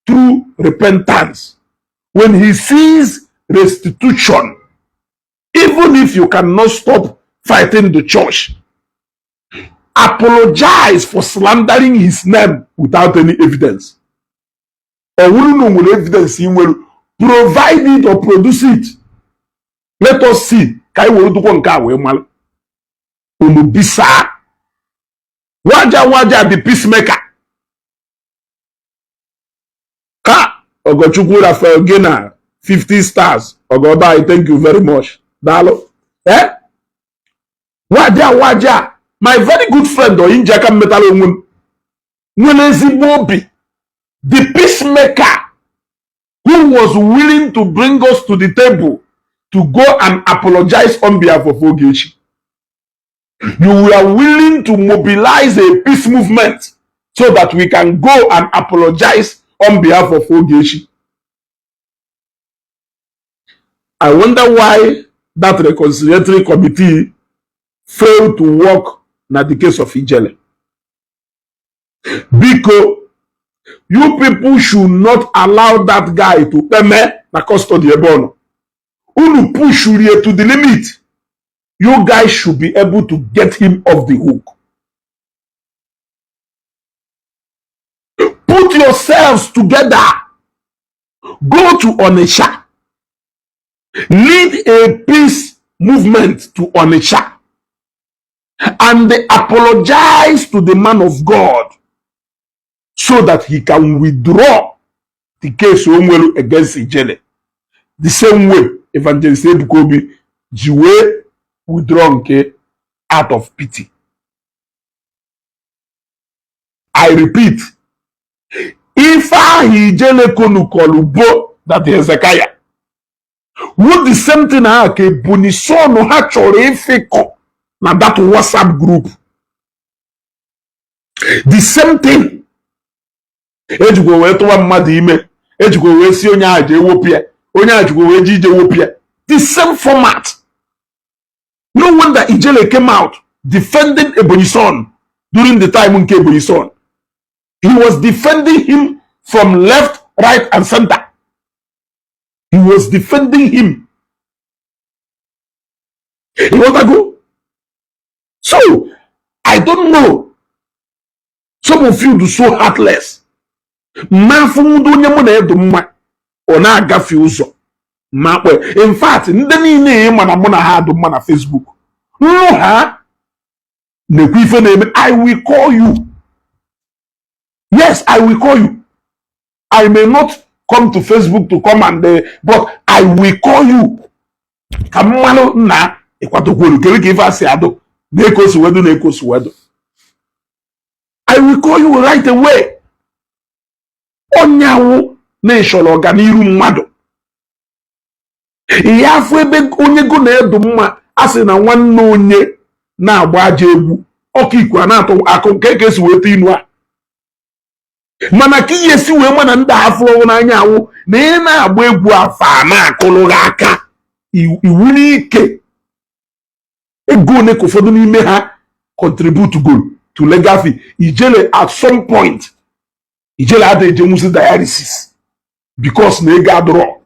true repentance, when he sees restitution, Even if you cannot stop fighting the church, apologize for slandering his name without any evidence. Or no evidence in will provide it or produce it. Let us see. Kai wo do kon ka we mal. Bisa. Waja the peacemaker. Ka Ogochukwu Rafael Gena 50 stars. Ogoba, thank you very much. Dalo. Eh? Waja. My very good friend or Injaka Metal Mobi, the peacemaker who was willing to bring us to the table to go and apologize on behalf of Ogechi. You were willing to mobilize a peace movement so that we can go and apologize on behalf of Ogechi. I wonder why that reconciliatory committee failed to work na the case of Ijele. Because you people should not allow that guy to peme na custody ebono. Unu push you to the limit. You guys should be able to get him off the hook. Put yourselves together. Go to Onitsha. Lead a peace movement to Onitsha. And they apologize to the man of God so that he can withdraw the case against Ijele. The same way Evangelist Ebukobi Jiwe withdraw out of pity. I repeat, if Ijele konu kolubo that Hezekiah would the same thing ke bunisono ha chore ifeko na that WhatsApp group. The same thing. Ejugo we to mmadụ ime, ejugo we si onye aje wopia, onye ajugo we jije wopia. The same format. No wonder Ijele came out defending Ebonyi during the time nke Ebonyi. He was defending him from left, right, and center. He was defending him. He was a go. So, I don't know. Some of you do so heartless. In fact, na Facebook. No, I will call you. Yes, I will call you. I may not come to Facebook to come and but I will call you. Kamalo na ekwatokolu kele give us ado. I will call you right away. Onyawo nation organiru mmado. Ya fu ebe onye go na edu mma asị na nwanne onye na agba aja egwu okikwa na atọ akụ nke kesi weta inu a. Mana ka yesi we mana nda afọ na anya awụ na ị na-agba egwu afa na akụlụ aka iwuri ike. Ego ne kofodo n'ime ha contribute to legal fee. Ijele at some point, Ijele had a genuine dialysis because na ego adro,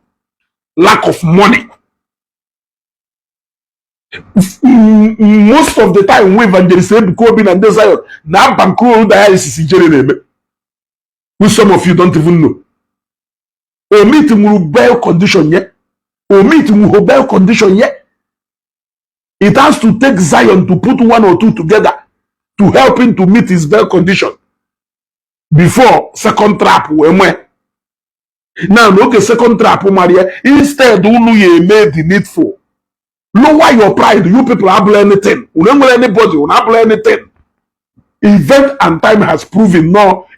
lack of money. Most of the time we Evangelist Ebukobi and Zion na bankroll dialysis Ijele neme, which some of you don't even know. Omit mu bail condition ye, omit mu bail condition ye. It has to take Zion to put one or two together to help him to meet his bail condition before second trap. Now, look at second trap, Maria. Instead, you made the needful. Lower your pride. You people have learned anything. You don't learn anybody. You don't learn anything. Event and time has proven no.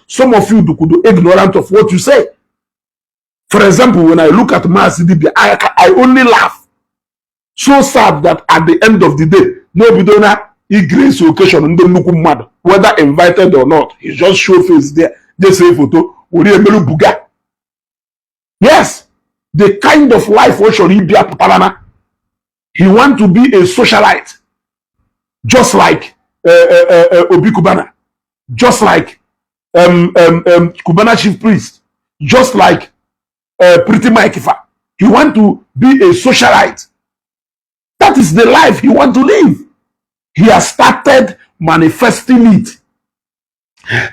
Some of you could be ignorant of what you say. For example, when I look at Masidi, I only laugh. So sad that at the end of the day, nobody don't grace occasion and don't look mad, whether invited or not. He just show face there. They say photo. Yes, the kind of life what should he be a Papalana. He want to be a socialite, just like Obi Kubana, just like Kubana chief priest, just like Pretty Maikifa. He wants to be a socialite. That is the life he wants to live. He has started manifesting it.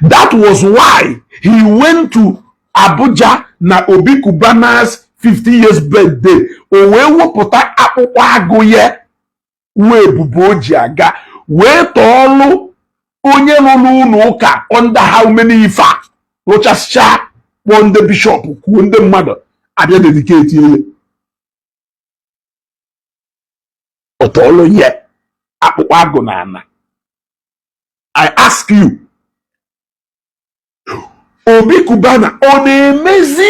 That was why he went to Abuja na Obi Cubana's 50 years birthday. O wee wepụta akwụkwọ agụ ya wee bubo oji aga wee tọọlụ onye nọ n'ụlọ ụka under how many ife a rụchasịcha kpọọ ndị bishọp kwuo ndị mmadụ abịa dedicate ihe ọ tọọlụ ya akpụkpọ agụ na ana. I ask you, Obi Cubana ọ na-emezi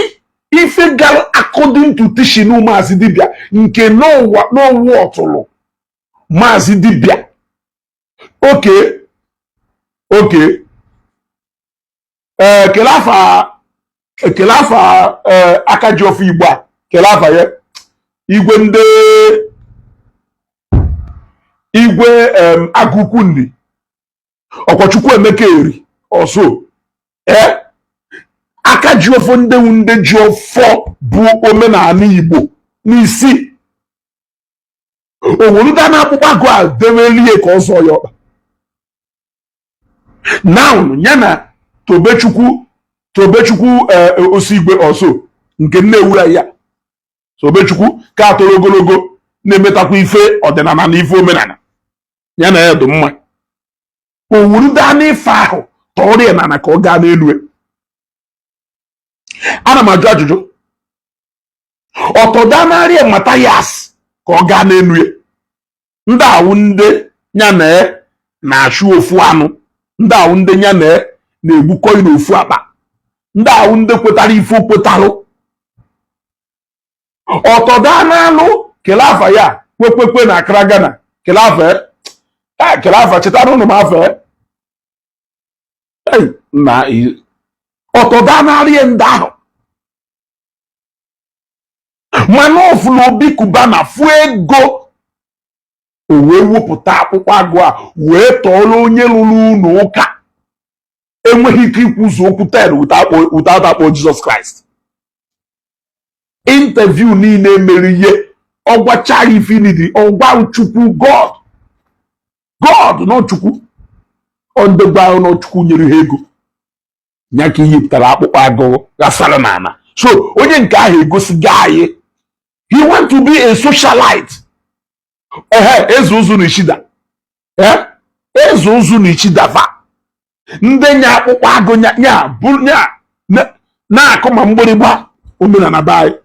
ife gara according to teaching Maazị Dibia nke n'ọnwa ọtụlụ Maazị Dibia? Okay. Kelafa aka ji ofe Igbo a kelafa ya igwe agụkwu nri ọkọchukwu Emeka eri ọsọ aka ji ofe ndị ji ofọ bụ omenala Igbo n'isi oweruda na akpụkpọ agụ a dewelie ka ọzọ ya ọkpa now ya na Tobechukwu Osigwe ọsọ nke nne-ewura ya Tobechukwu ka atọrọ ogologo na-emetakwa ife ọdịnala na ife omenala ya na ya dị mma oweruda n'ife ahụ tọrọ na ka ọ gaa n'elu. Ana m ajụ ajụjụ ọtọdanarị Matayas ka ọ gaa n'elu ya. Ndị awụ ndị ya na-achụ ofu anụ, ndị awụ ndị ya na-egbukọ n'ofu akpa, ndị awụ ndị kwetara ife okwetalụ ọtọdanalụ kelafa ya kwekwe na Accra Ghana kelafa chetara ụnụ m afọ na ọtọdanarị ndị ahụ mana ọfụlụ Obi Cubana fụ ego o wee wepụta akwụkwọ agụ a wee tọọrọ onye lụrụ ụlọ ụka enweghị ike ikwuzu okwu ted without akpọ Jesus Christ. Interview niile mere ihe ọgwachaghị ifinidi ọgwa Chukwu God nọ Chukwu ondegba nọ Chukwu nyere ha ego ya ka iyipụtara akpụkpọ agụ gasara n'ala. So onye nke ahụ egosigo anyị he want to be a socialite. Eze ụzụ na Ichida eze ụzụ na Ichida va ndị nya akpụkpọ agụ na-akụ ma mgbịrịgba omenala be anyị.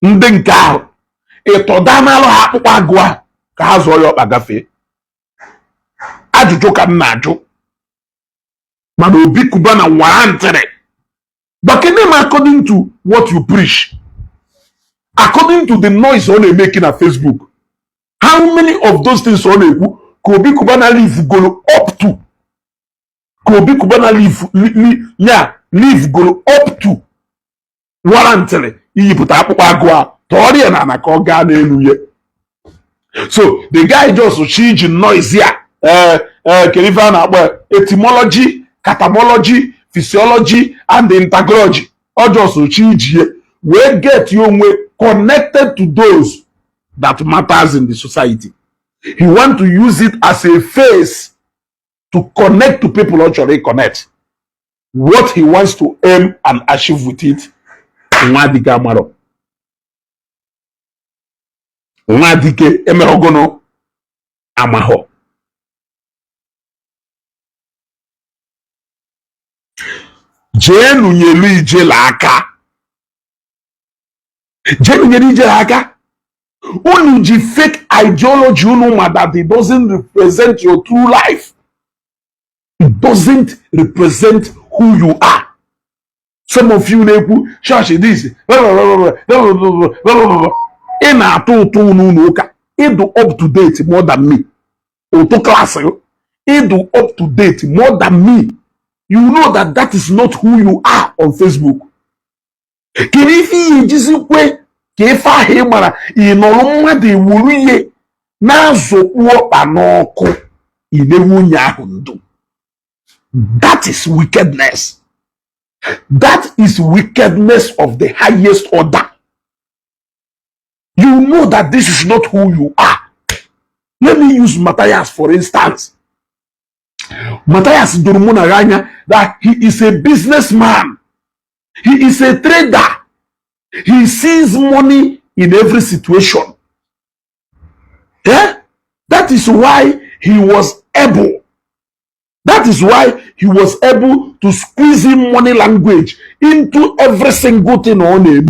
Ndị nke ahụ ịtọdanalụ ha akpụkpọ agụ ahụ ka ha zụọ ya ọkpa gafee. Ajụjụ ka m na-ajụ mana Obi Cubana nwara ntịrị gbakene m according to what you preach, according to the noise ọ na-emeki na Facebook. How many of those things ọ na-ekwu ka Obi Cubana live golo up to warrantịrị iyipụta akpụkpọ agụ a tọọrịa na ka ọ gaa n'elu ya. So the guy just iji noise ya kerife a na-akpọ etymology, catamology, physiology and integrology. Ọ just iji ya wee get your onwe connected to those that matters in the society. He want to use it as a face to connect to people actually connect. What he wants to aim and achieve with it. Nwadike amaro. Nwadike emerogono amaho. Jenu nyelu Ijele aka. Jenu nyelu Ijele aka. Unu ji fake ideology unu ma that it doesn't represent your true life. It doesn't represent who you are. Some of you na-ekwu church this ị na-atụ ụtụ n'ụlọ ụka ịdụ up to date more than me. Ụtụ klasị ịdụ up to date more than me. You know that is not who you are on Facebook. Kedu ife ihe ejizikwe ka ife ahụ ị mara ị nọrọ mmadụ ewuru ihe na-azọkpu ọkpa n'ọkụ ilewe onye ahụ ndụ? That is wickedness. That is wickedness of the highest order. you know that this is not who you are. Let me use Matthias for instance. Matthias Durmunaganya, that he is a businessman. He is a trader. He sees money in every situation. Yeah? That is why he was able. That is why he was able to squeeze in money language into every single thing on a.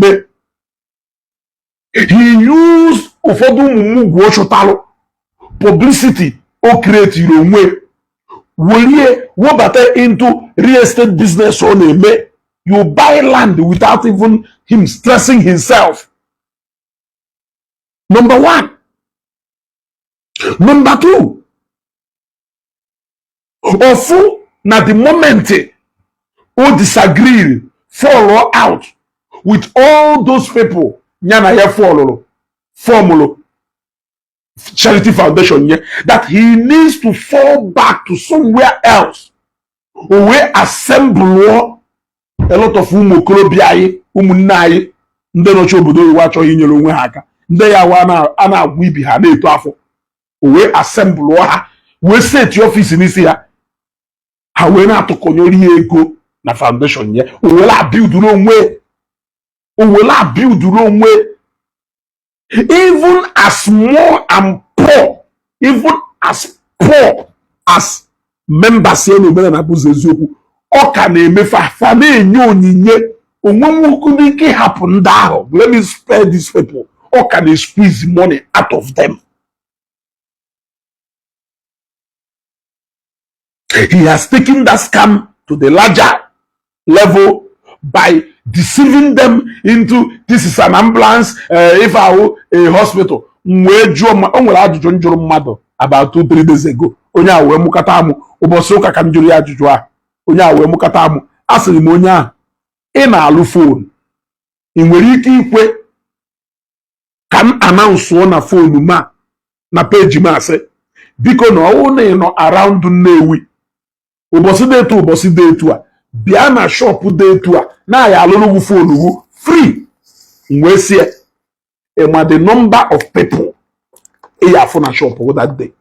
He used publicity or create your own way. Will better into real estate business on a. You buy land without even him stressing himself. Number one. Number two. Ofu na the moment who disagree, follow out with all those people. Nyana ya follow formula charity foundation that he needs to fall back to somewhere else. We assemble a lot of umokorobiaye, umunai, nde no chobodo iwa achọghị inyere onwe ha aka. Nde ya wa ana agwụ ibi ha na-eto afọ. We assemble ha, we set office n'isi ha. Ha we na-atụkọnyori ego na foundation ye. We la build onwe. We la build onwe. Even as more and poor, even as poor as members say no better na buzeziokwu. Ọ ka na-emefa fa na-enye onyinye onwe nwukwu ike hapụ ndị ahụ. Let me spare these people. Ọ ka na-squeeze money out of them. He has taken that scam to the larger level by deceiving them into this is an ambulance, if I were a hospital. About 2-3 days ago. Onye awe mukata amu. Ubosi ụka ka njuri ajụjụ a. Onye awe mukata amu. Asịrị m onye a. Ị na-alụ phone. Ị nwere ike ikwe ka m announce na phone ma na page ma asị. Biko na ọwụ na ị nọ around Nnewi. Ubosi dị etu a. Bịa na shop dị etu a. Na ya alụrụ phone wu free. Mwe sie. Ema the number of people ya phone na shop that day.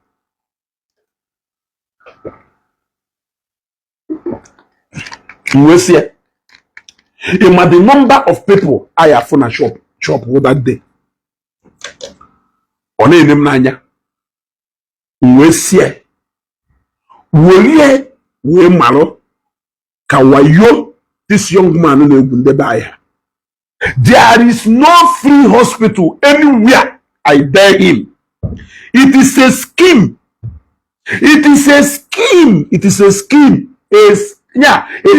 Mwe sie. Ema the number of people ya phone na shop that day. Ona enem n'anya. Mwe sie. Wolie we malo ka wayo this young man na-egwu ndebe ahịa. There is no free hospital anywhere, I dare him. It is a scheme. It is a scheme. It is a scheme. A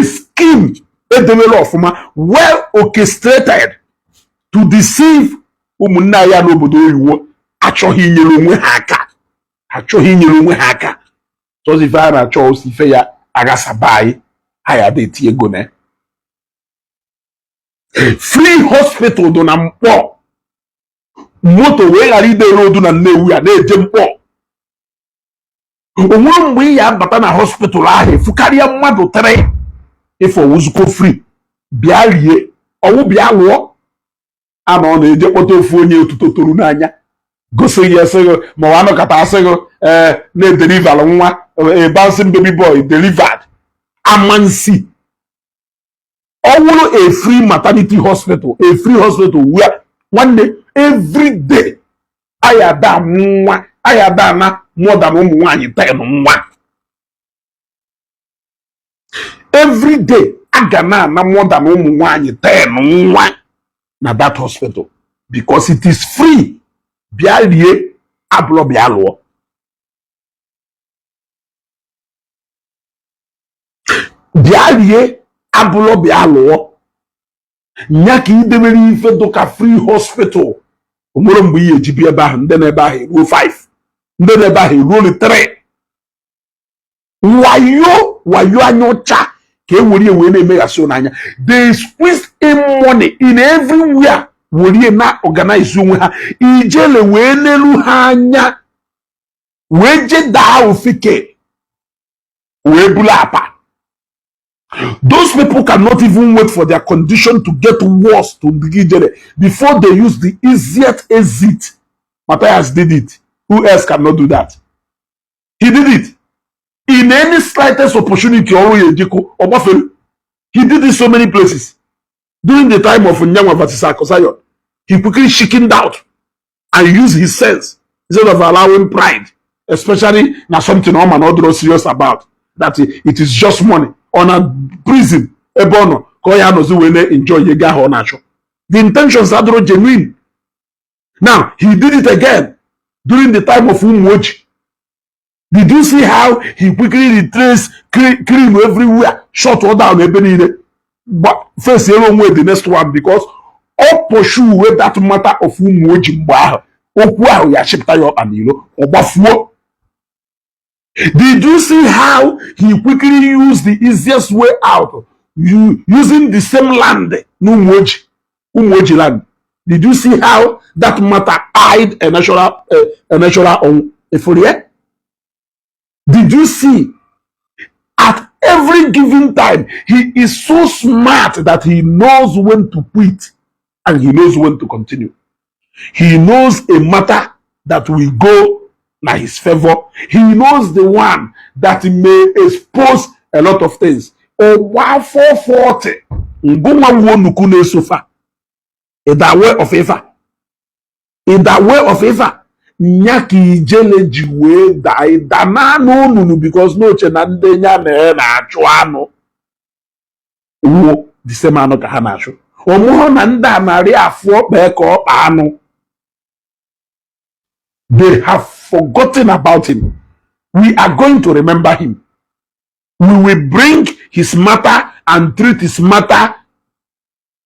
scheme well orchestrated to deceive ụmụnna ya n'obodo oyiwo. Achọghị inyere onwe ha aka. Achọghị inyere onwe ha aka. So if I na-achọ osife ya agasabai, haya de tie ego na. Free hospital do na mkpọ. Moto wee ghara ide road na Nnewi a na-eje mkpọ. Onwere mgbe ya bata na hospital ahụ efukarịa mmadụ 3 ifo wuzuko free. Bịa rie, ọwụ bịa lụọ. Ama ọ na-eje kpọta ofu onye otuto toru n'anya. Gosi ya sịgo ma ọ anọkọta asịgo na-edeliver nwa a bouncing baby boy delivered. Amansi. All a free maternity hospital, where one day, every day, I ada na more than 10. Every day, I gana na more than 10 na that hospital because it is free. Bialie ablo bialo. Bialie abulo bialo. Nyaki idemeri ife doka free hospital. Umuro mbu iye jibi eba ndene eba he rule 5. Ndene eba he rule 3. Wayo anyocha. Ke wori we na eme aso nanya. They squeeze in money in everywhere. Wori na organize onwe ha. Ijele we nelu ha anya. We je da ofike. We bula apa. Those people cannot even wait for their condition to get worse to Ijele before they use the easiest exit. Matthias did it. Who else cannot do that? He did it. In any slightest opportunity, he did it so many places. During the time of Nyangwa versus Akosayon, he quickly chickened out and used his sense instead of allowing pride, especially now something man not serious about, that it is just money. On a prison, Ebono, enjoy the intentions are genuine. Now, he did it again during the time of Umwoji. Did you see how he quickly retraced cream everywhere, shut all down, but first the next one, because all pursue with that matter of Umwoji, did you see how he quickly used the easiest way out, using the same land, Umwoji land? Did you see how that matter eyed a natural on a Fourier? Did you see? At every given time, he is so smart that he knows when to quit and he knows when to continue. He knows a matter that will go na his favor. He knows the one that may expose a lot of things. Oh, wow, 440. In that way of favor. In that way of favor. Nyaki Ijele jiwe dana no because no chenande nya na achu ano. Uwo the same ano ka ha na achu. Omo na nda mari afo be ka ano. They have forgotten about him. We are going to remember him. We will bring his matter and treat his matter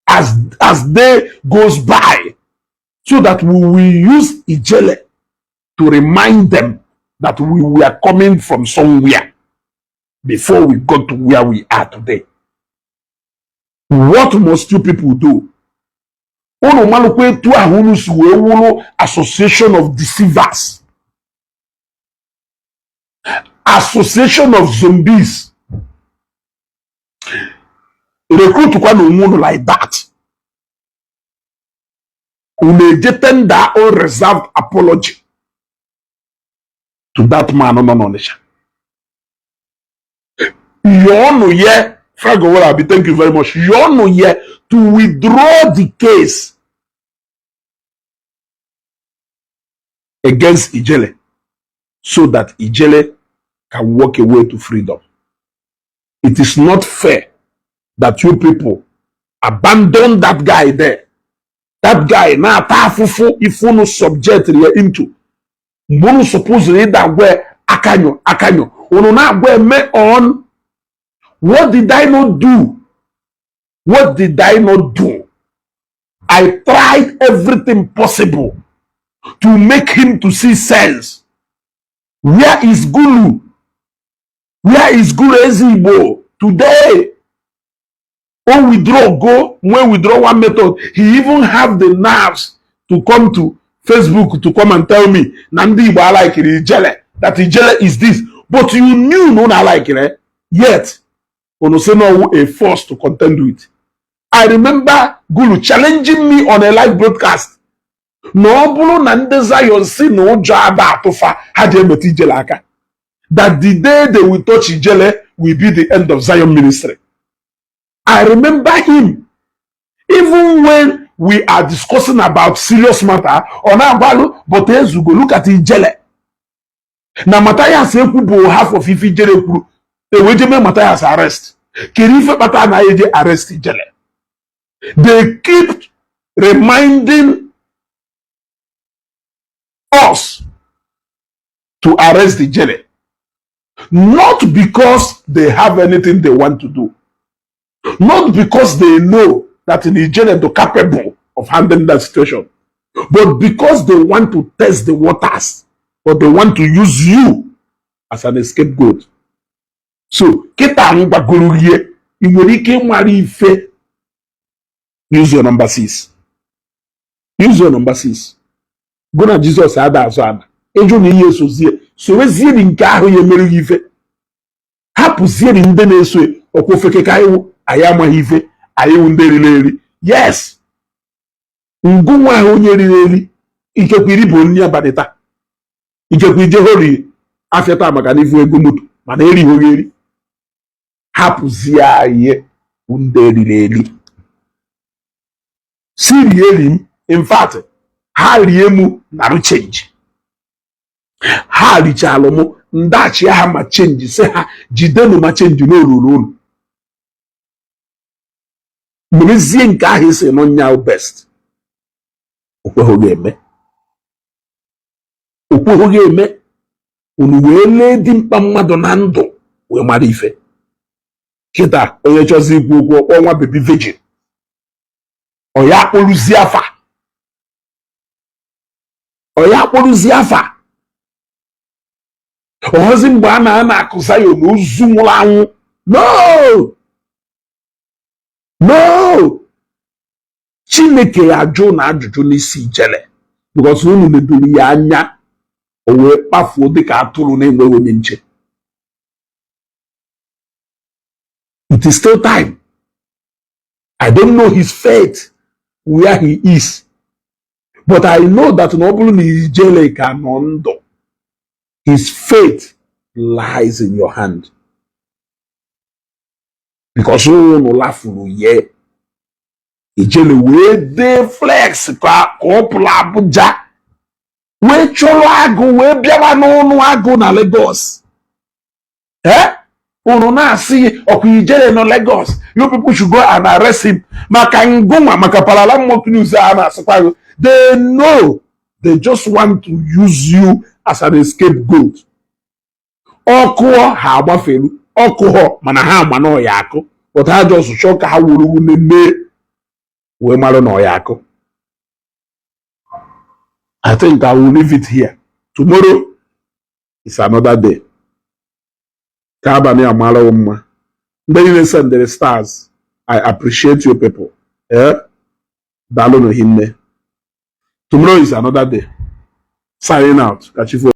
as day goes by, so that we will use Ijele to remind them that we were coming from somewhere before we got to where we are today. What must you people do? Association of deceivers, association of zombies. Recruit one like that. Unejeten that unreserved apology to that man on Onisha. You here, Frago, thank you very much. You here to withdraw the case against Ijele, so that Ijele can walk away to freedom. It is not fair that you people abandon that guy there. That guy now tafufu if you no subject into. Mono supposedly that where akanyo. Ono na where me on. What did I not do? What did I not do? I tried everything possible to make him to see sense. Where is Gulu? Where is Gulu Igbo today? When withdraw one method, he even have the nerves to come to Facebook to come and tell me Nandi Igbo like Ijele, that Ijele is this. But you knew no na like it, yet Onoseno a force to contend with. I remember Gulu challenging me on a live broadcast. No bulu nande Zion si no jada atofa had Ijele aka. That the day they will touch Ijele will be the end of Zion ministry. I remember him. Even when we are discussing about serious matter, on our value, but as we go look at Ijele. Now Matthias Ekubo half of Ijele Kuru. The way Matthias arrest. Kirife Pata na Eje arrest Ijele. They keep reminding us to arrest Ijele. Not because they have anything they want to do. Not because they know that in Ijele they're capable of handling that situation, but because they want to test the waters, or they want to use you as an scapegoat. So, use your number 6. Use your number 6. Go na Jesus ada azana. Ejo ni Yesu zie. So we zie ni nka ahu ye mere ife. Hapu zie ni nde na eso okwofeke ka anyị amaghị ife anyị wụ ndị riri eri. Yes, ngụ nwa ahụ onye riri eri ikekwe iri bụ onye abalị taa, ikekwe ije hori afịa taa maka na ifu ego moto mana erighị onye eri. Hapụzie anyị ndị riri eri. Si rie eri m, in fact ha rie mụ narụ chenji, ha richalụ mụ ndachi ha ma chenji sị ha jidenụ ma chenji n'olulu unu merezie nke ahụ esi nọ nya best. Okweghị eme, okweghị eme. Unu wee lee dimkpa mmadụ na ndụ wee mara ife. Kịta onye chọzi ikwu okwu ọkpọ nwa bebi virgin, ọ ya akpọrụzie afa, ọ ya akpọrụzie afa. Ọhọzi mgbe a na-akụza ya na ozu nwụrụ anwụ. No, no, Chineke ya ajụ na ajụjụ n'isi Ijele because unu nedoro ya anya o wee kpafuo dịka atụrụ na-enweghị onye nche. It is still time. I don't know his fate where he is, but I know that na ọ bụrụ na Ijele ka nọ ndụ, his fate lies in your hand. Because unu lafuru ye. Ijele wee dee flex ka ọ pụrụ Abuja wee chọrọ agụ wee bịawa n'ọnụ agụ na Lagos. Unu na-asị ọkụ Ijele nọ Lagos, you people should go and arrest him. Maka ngụnwa maka parala mock news a na-asịkwa. They know they just want to use you as an scapegoat. Ọkụọ ha agbafelu, ọkụọ mana ha ama na ọya akụ, but ha just chọọ ka ha wuru nne wee mara na ọya akụ. I think I will leave it here. Tomorrow is another day. Ka abalị amara mma. Ndị niile sendere stars, I appreciate you people. Daalụ n'hinne. Tomorrow is another day. Signing out. Kachifo.